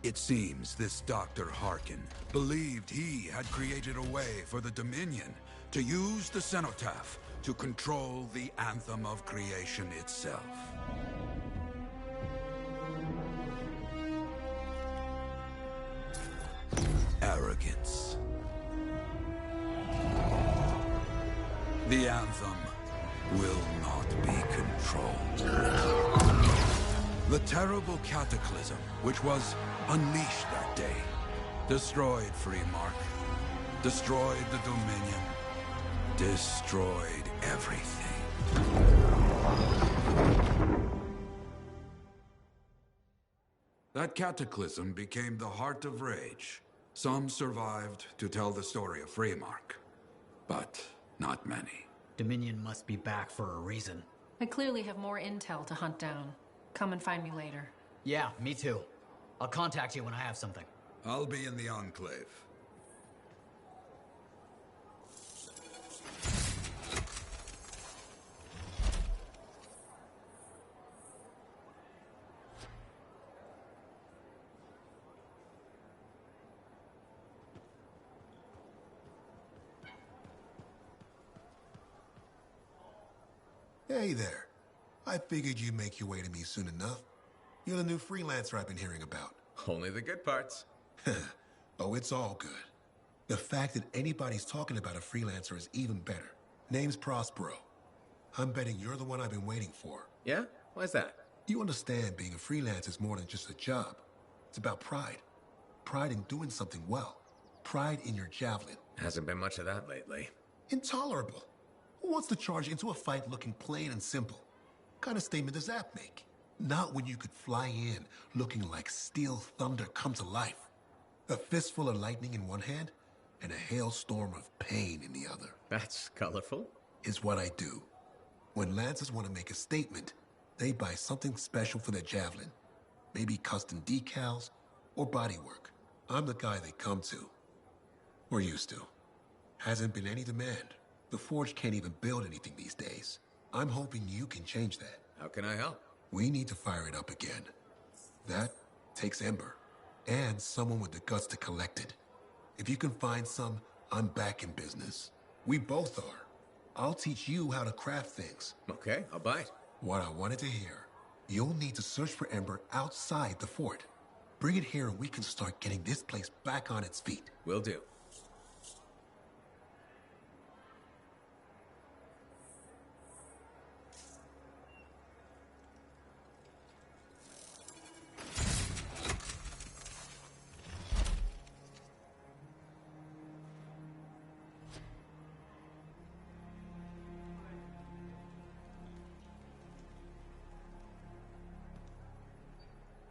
It seems this Dr. Harkin believed he had created a way for the Dominion to use the Cenotaph to control the Anthem of Creation itself. Arrogance. The Anthem will not be controlled. The terrible cataclysm, which was unleashed that day, destroyed Freemark, destroyed the Dominion, destroyed everything. That cataclysm became the Heart of Rage. Some survived to tell the story of Freemark, but not many. Dominion must be back for a reason. I clearly have more intel to hunt down. Come and find me later. Yeah, me too. I'll contact you when I have something. I'll be in the Enclave. Hey there. I figured you'd make your way to me soon enough. You're the new freelancer I've been hearing about. Only the good parts. Oh, it's all good. The fact that anybody's talking about a freelancer is even better. Name's Prospero. I'm betting you're the one I've been waiting for. Yeah? Why's that? You understand being a freelancer is more than just a job. It's about pride. Pride in doing something well. Pride in your javelin. Hasn't been much of that lately. Intolerable. Who wants to charge into a fight looking plain and simple? What kind of statement does that make? Not when you could fly in looking like steel thunder come to life. A fistful of lightning in one hand and a hailstorm of pain in the other. That's colorful. Is what I do. When Lancers want to make a statement, they buy something special for their javelin. Maybe custom decals or bodywork. I'm the guy they come to. Or used to. Hasn't been any demand. The Forge can't even build anything these days. I'm hoping you can change that. How can I help? We need to fire it up again. That takes Ember. And someone with the guts to collect it. If you can find some, I'm back in business. We both are. I'll teach you how to craft things. Okay, I'll bite. What I wanted to hear. You'll need to search for Ember outside the fort. Bring it here and we can start getting this place back on its feet. Will do.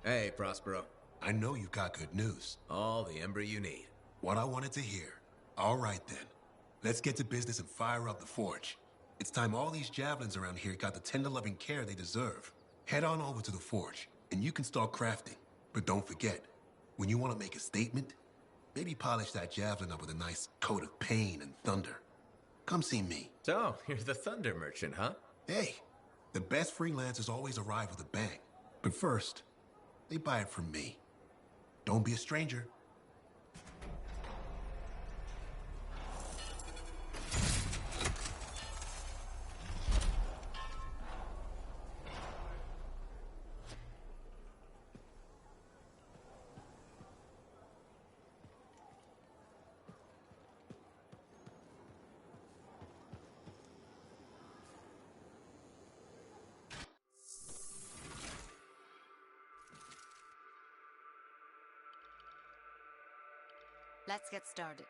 Hey, Prospero. I know you got good news. All the Ember you need. What I wanted to hear. All right, then. Let's get to business and fire up the Forge. It's time all these javelins around here got the tender loving care they deserve. Head on over to the Forge, and you can start crafting. But don't forget, when you want to make a statement, maybe polish that javelin up with a nice coat of pain and thunder. Come see me. So, you're the thunder merchant, huh? Hey, the best freelancers always arrive with a bang. But first, they buy it from me. Don't be a stranger. Let's get started.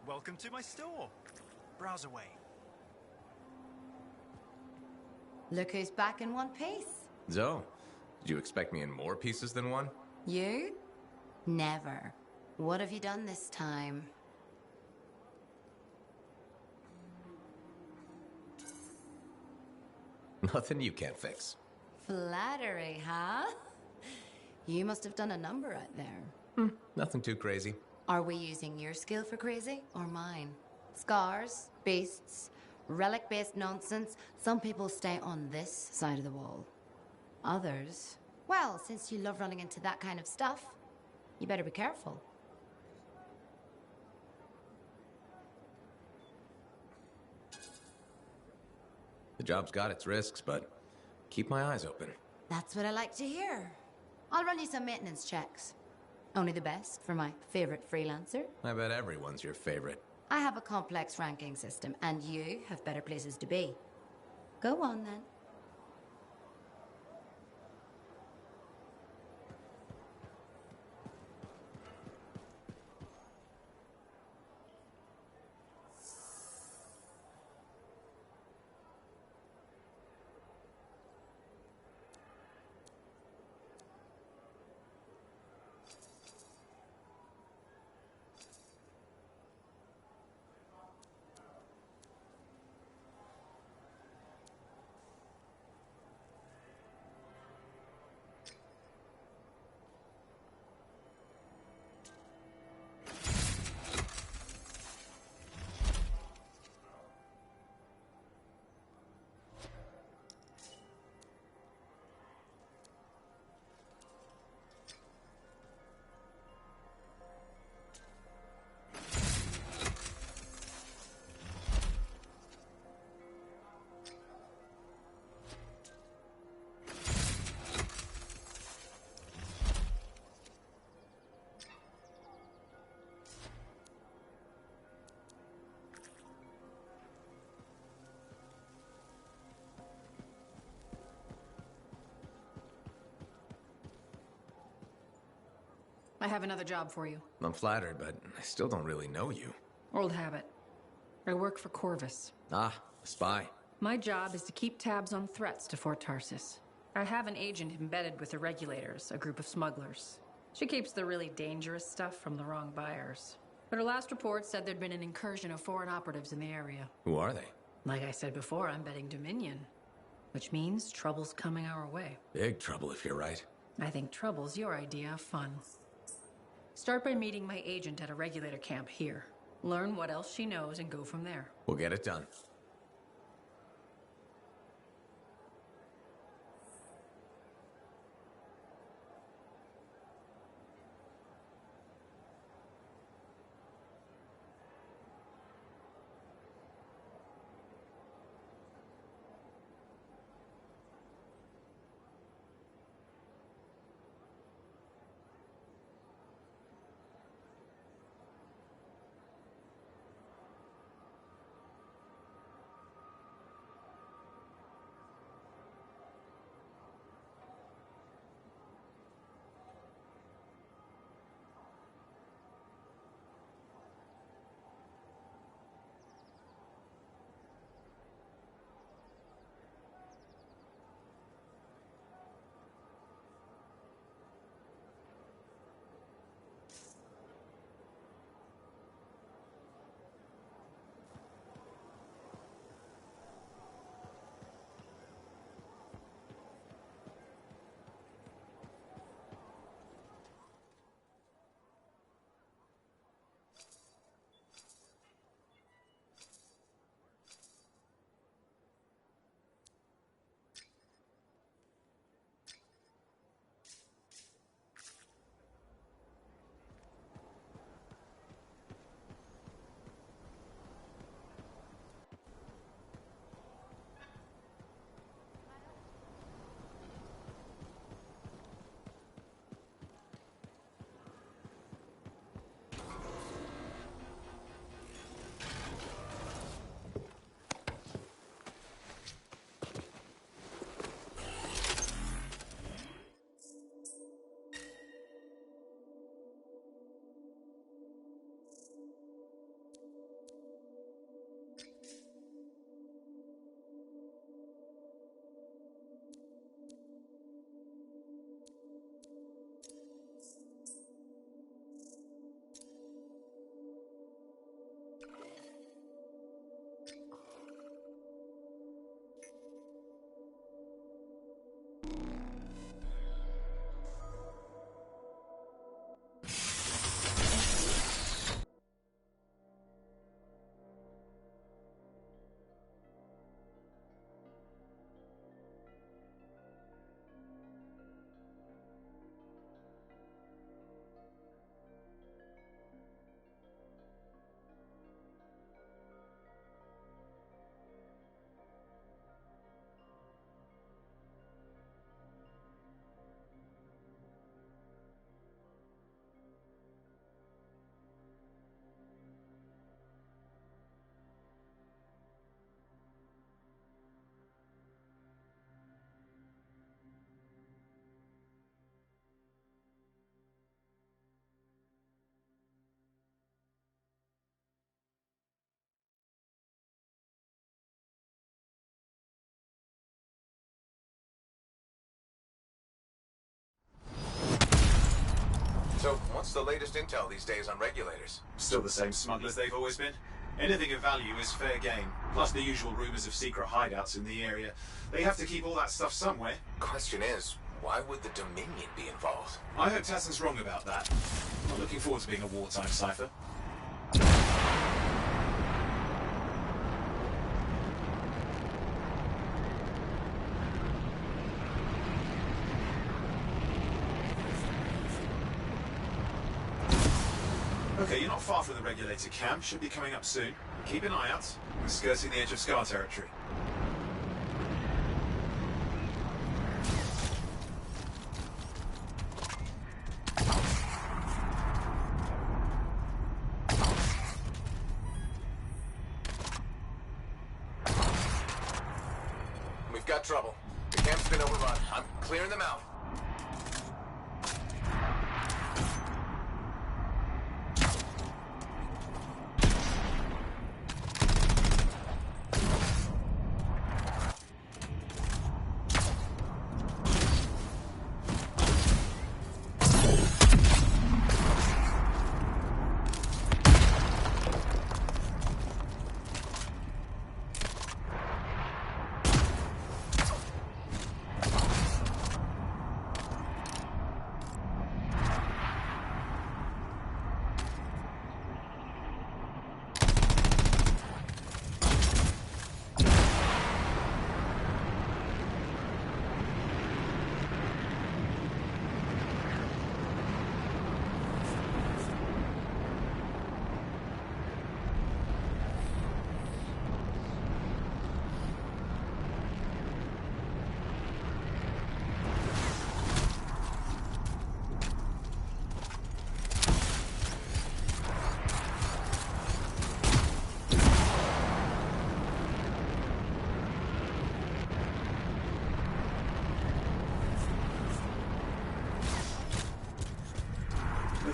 Welcome to my store. Browse away. Look who's back in one piece. Zoe, did you expect me in more pieces than one? You? Never. What have you done this time? Nothing you can't fix. Flattery, huh? You must have done a number out there. Nothing too crazy. Are we using your skill for crazy or mine? Scars, beasts, relic-based nonsense. Some people stay on this side of the wall. Others, well, since you love running into that kind of stuff, you better be careful. The job's got its risks, but keep my eyes open. That's what I like to hear. I'll run you some maintenance checks. Only the best for my favorite freelancer. I bet everyone's your favorite. I have a complex ranking system, and you have better places to be. Go on, then. I have another job for you. I'm flattered, but I still don't really know you. Old habit. I work for Corvus. Ah, a spy. My job is to keep tabs on threats to Fort Tarsis. I have an agent embedded with the Regulators, a group of smugglers. She keeps the really dangerous stuff from the wrong buyers. But her last report said there'd been an incursion of foreign operatives in the area. Who are they? Like I said before, I'm betting Dominion. Which means trouble's coming our way. Big trouble if you're right. I think trouble's your idea of fun. Start by meeting my agent at a Regulator camp here. Learn what else she knows and go from there. We'll get it done. So, what's the latest intel these days on Regulators? Still the same smugglers they've always been. Anything of value is fair game, plus the usual rumors of secret hideouts in the area. They have to keep all that stuff somewhere. Question is, why would the Dominion be involved? I hope Tassin's wrong about that. I'm looking forward to being a wartime cipher. Okay, you're not far from the Regulator camp. Should be coming up soon. Keep an eye out. We're skirting the edge of Scar territory. We've got trouble. The camp's been overrun. I'm clearing them out.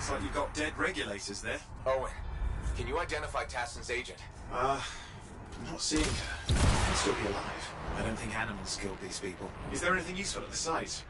Looks like you've got dead regulators there. Owen, can you identify Tasson's agent? I'm not seeing her. She can still be alive. I don't think animals killed these people. Is there anything useful at the site?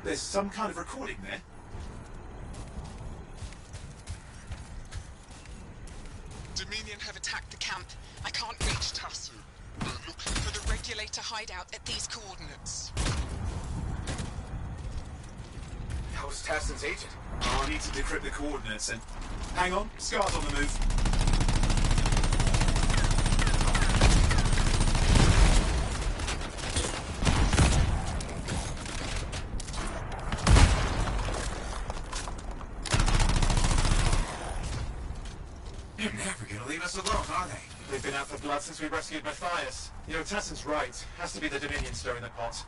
There's some kind of recording there. Dominion have attacked the camp. I can't reach Tasson. Look for the regulator hideout at these coordinates. How's Tasson's agent? Oh, I need to decrypt the coordinates and... Hang on, Scar's on the move. They're never gonna leave us alone, are they? They've been out for blood since we rescued Matthias. You know, Tasson's right. Has to be the Dominion stirring the pot.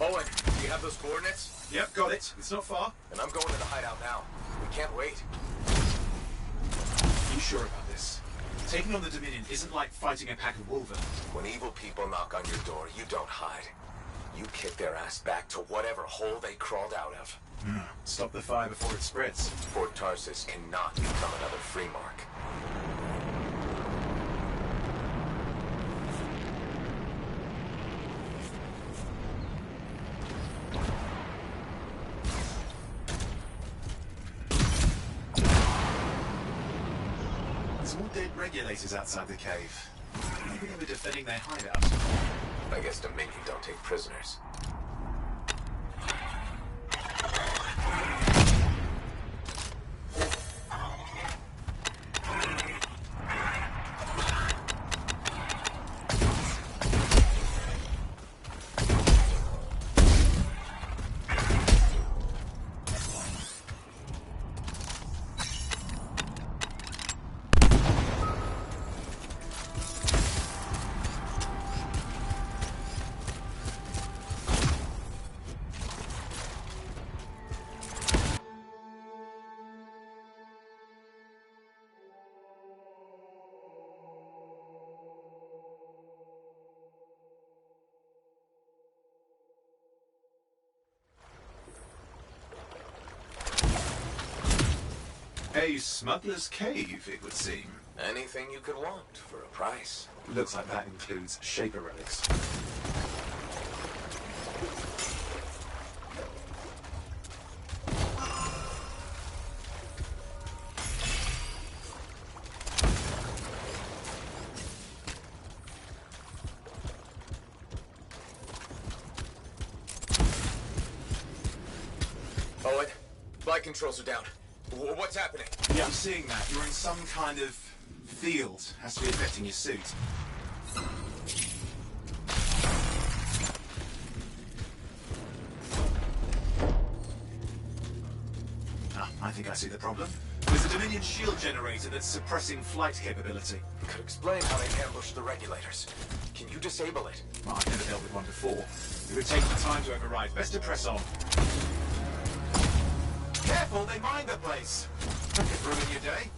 Owen, do you have those coordinates? Yep, got it. It's not far. And I'm going to the hideout now. We can't wait. You sure about this? Taking on the Dominion isn't like fighting a pack of wolven. When evil people knock on your door, you don't hide. You kick their ass back to whatever hole they crawled out of. Stop the fire before it spreads. Fort Tarsus cannot become another free mark. There's more dead regulators outside the cave. Maybe they were defending their hideout. I guess Dominion don't take prisoners. A smuggler's cave, it would seem. Anything you could want for a price. Looks like that includes Shaper relics. Owen, flight controls are down. What's happening? Yeah, I'm seeing that. You're in some kind of field. Has to be affecting your suit. I think I see the problem. There's a Dominion shield generator that's suppressing flight capability. Could explain how they ambushed the regulators. Can you disable it? Well, I've never dealt with one before. It would take some time to override. Best to press on. careful, they mine the place. That could ruin your day.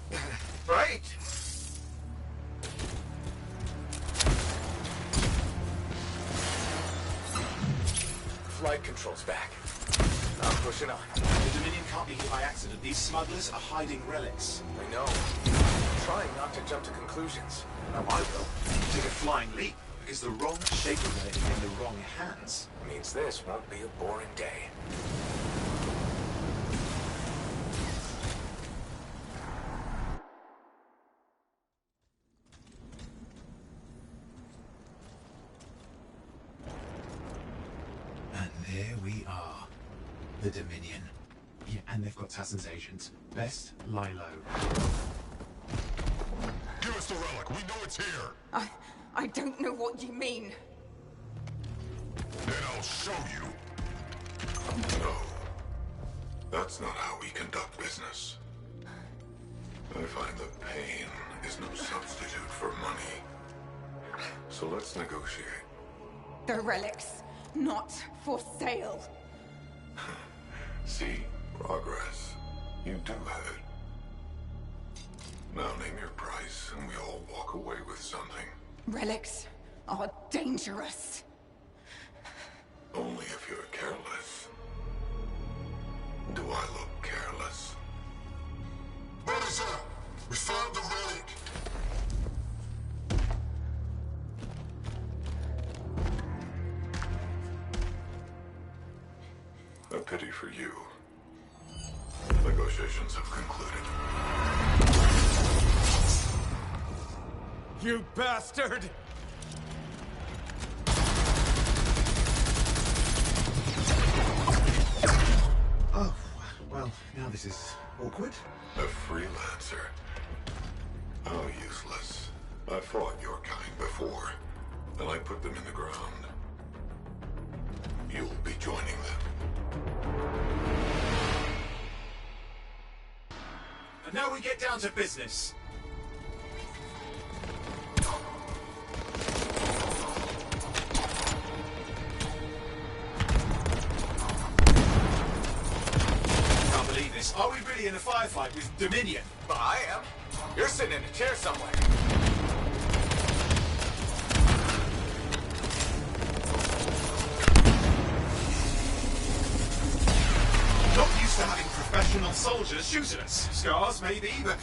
Right? Flight control's back. I'm pushing on. The Dominion can't be hit by accident. These smugglers are hiding relics. I know. I'm trying not to jump to conclusions. No, I will. Take a flying leap. Is the wrong shaper relic in the wrong hands? Means this won't be a boring day. And there we are. The Dominion. Yeah, and they've got Tassin's agent. Best lie low. Give us the relic. We know it's here. I don't know what you mean. Then I'll show you. No. That's not how we conduct business. I find that pain is no substitute for money. So let's negotiate. The relics, not for sale. See, progress. You do have it. Now name your price, and we all walk away with something. Relics are dangerous. Only if you're careless. Do I look careless? What is that? We found the relic. A pity for you. Negotiations have concluded. You bastard! Oh, well, now this is awkward. A freelancer. How useless. I fought your kind before, and I put them in the ground. You'll be joining them. And now we get down to business. Can't believe this. Are we really in a firefight with Dominion? Well, I am. You're sitting in a chair somewhere. Not used to having professional soldiers shoot at us. Scars, maybe, but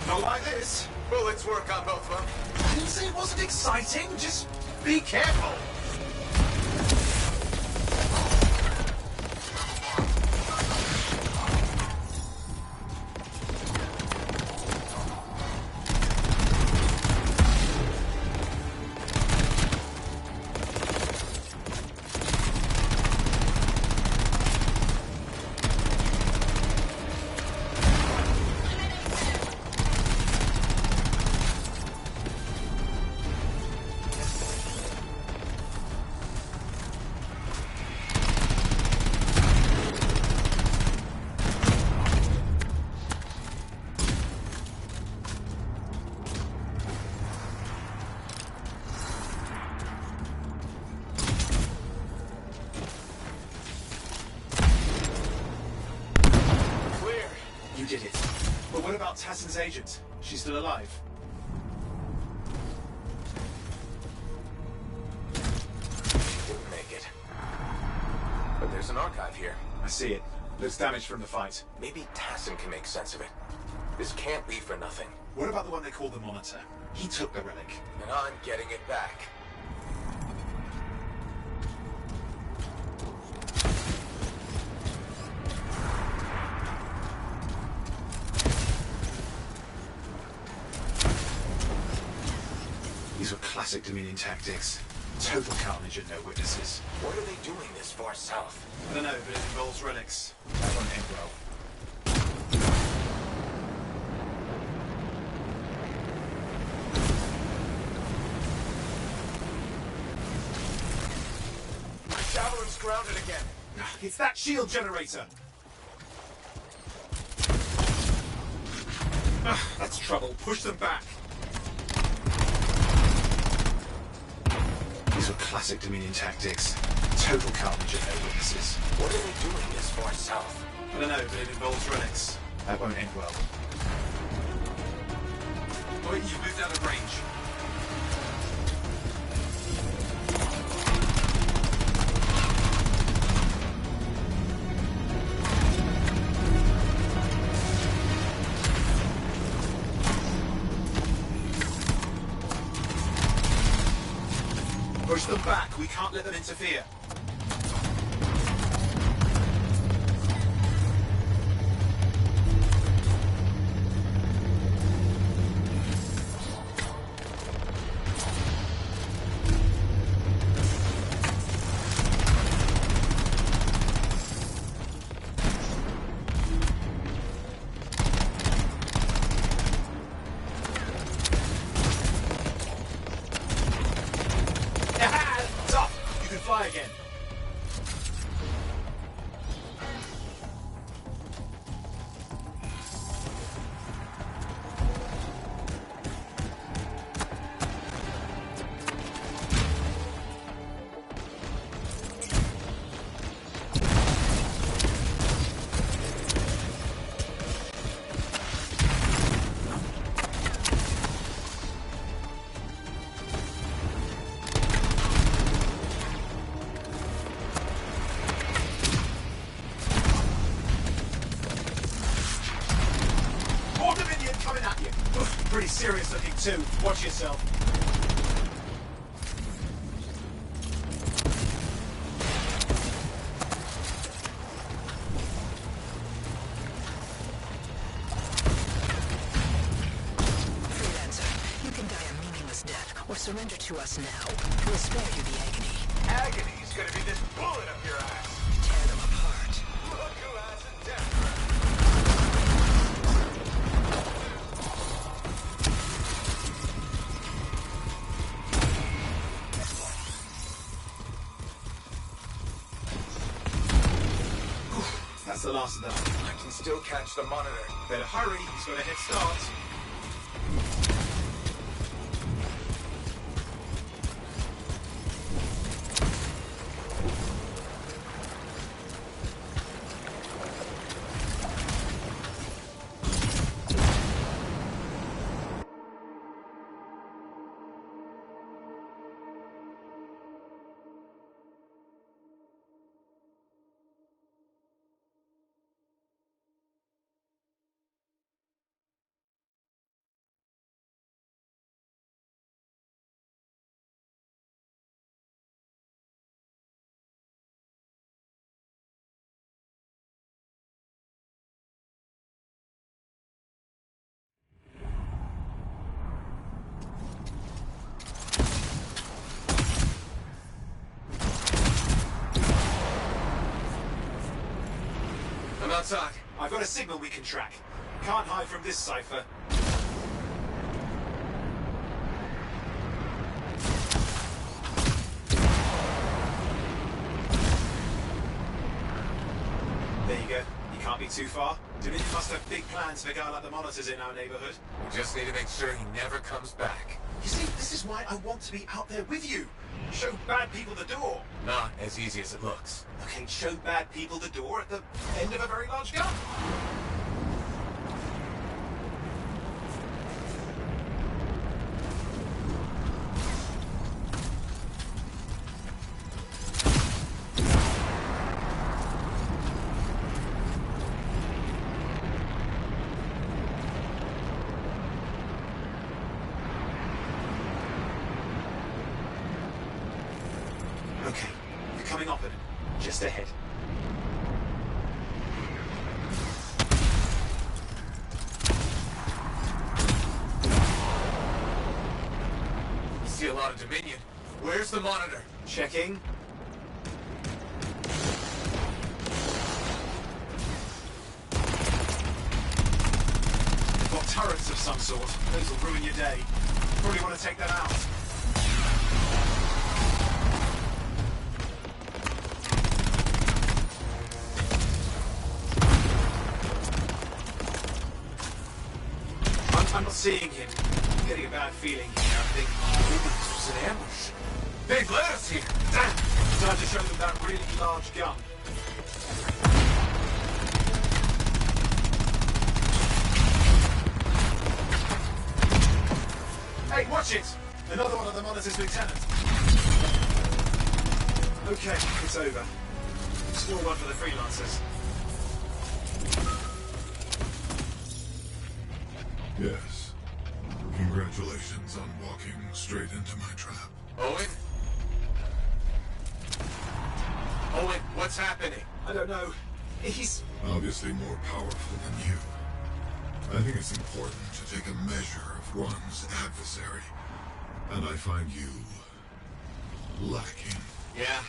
not like this. Bullets work on both of them. I didn't say it wasn't exciting. Just be careful. You did it. But what about Tassin's agent? She's still alive? She didn't make it. But there's an archive here. I see it. Looks damaged from the fight. Maybe Tassin can make sense of it. This can't be for nothing. What about the one they call the Monitor? He took the relic. And I'm getting it back. These were classic Dominion tactics. Total carnage and no witnesses. What are they doing this far south? I don't know, but it involves relics. That won't end well. My javelin's grounded again. It's that shield generator. That's trouble. Push them back. These were classic Dominion tactics. Total carnage and no witnesses. What are they doing this far south? I don't know, but it involves relics. That won't end well. Oh, you moved out of range. Push them back. We can't let them interfere. Again. Pretty serious looking too. Watch yourself. Freelancer, you can die a meaningless death, or surrender to us now. We'll spare you the agony. Agony's gonna be this bullet up your ass. Tear them apart. Look who has a death. That's the last of them. I can still catch the monitor. Better hurry, he's got a head start. I'm outside. I've got a signal we can track. Can't hide from this cipher. There you go. You can't be too far. Dominion must have big plans for a guy like the monitors in our neighborhood. We just need to make sure he never comes back. You see, this is why I want to be out there with you. Show bad people the door. Not as easy as it looks. Okay, show bad people the door at the end of a very large gun. Okay, you're coming up it. Just ahead. See a lot of Dominion. Where's the monitor? Checking. They've got turrets of some sort. Those will ruin your day. Probably want to take that out. I'm not seeing him. I'm getting a bad feeling here. I think this was an ambush. They've let us here. Damn! Time to show them that really large gun. Hey, watch it! Another one of the monitors, Lieutenant. Okay, it's over. Still one for the freelancers. Yes. Congratulations on walking straight into my trap. Owen? Owen, what's happening? I don't know. He's... Obviously more powerful than you. I think it's important to take a measure of one's adversary. And I find you... lacking. Yeah?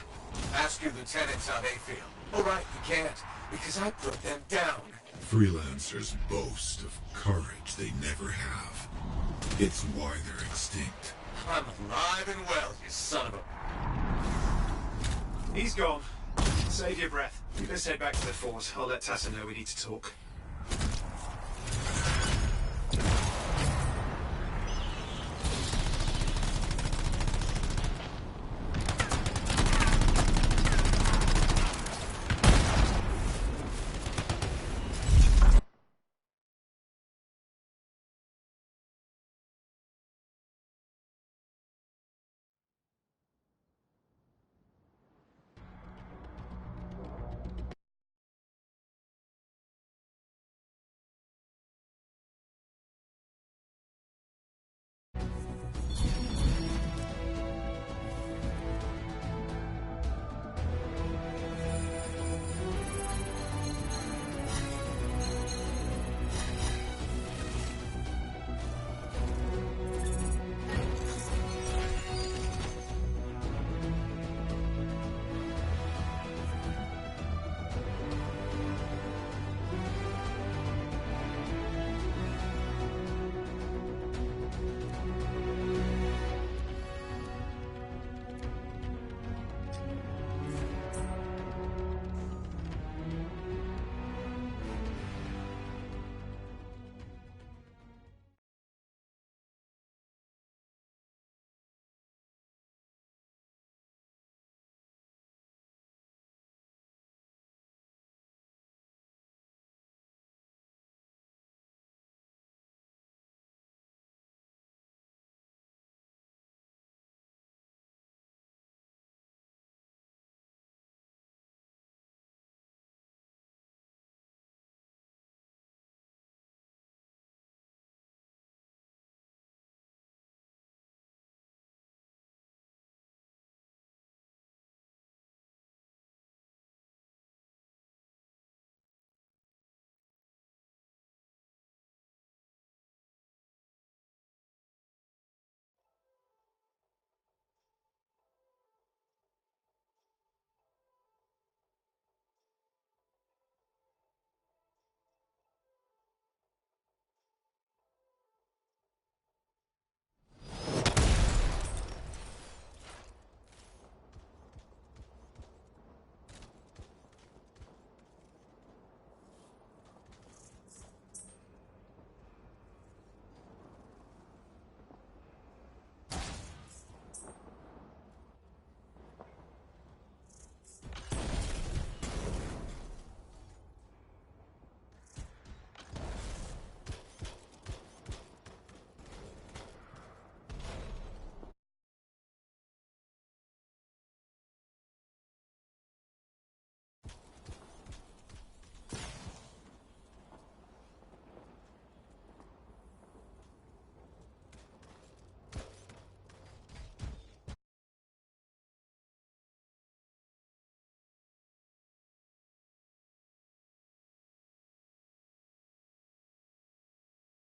Ask your lieutenants how they feel. All right, you can't, because I put them down. Freelancers boast of courage they never have. It's why they're extinct. I'm alive and well, you son of a... He's gone. Save your breath. You best head back to the fort. I'll let Tassa know we need to talk.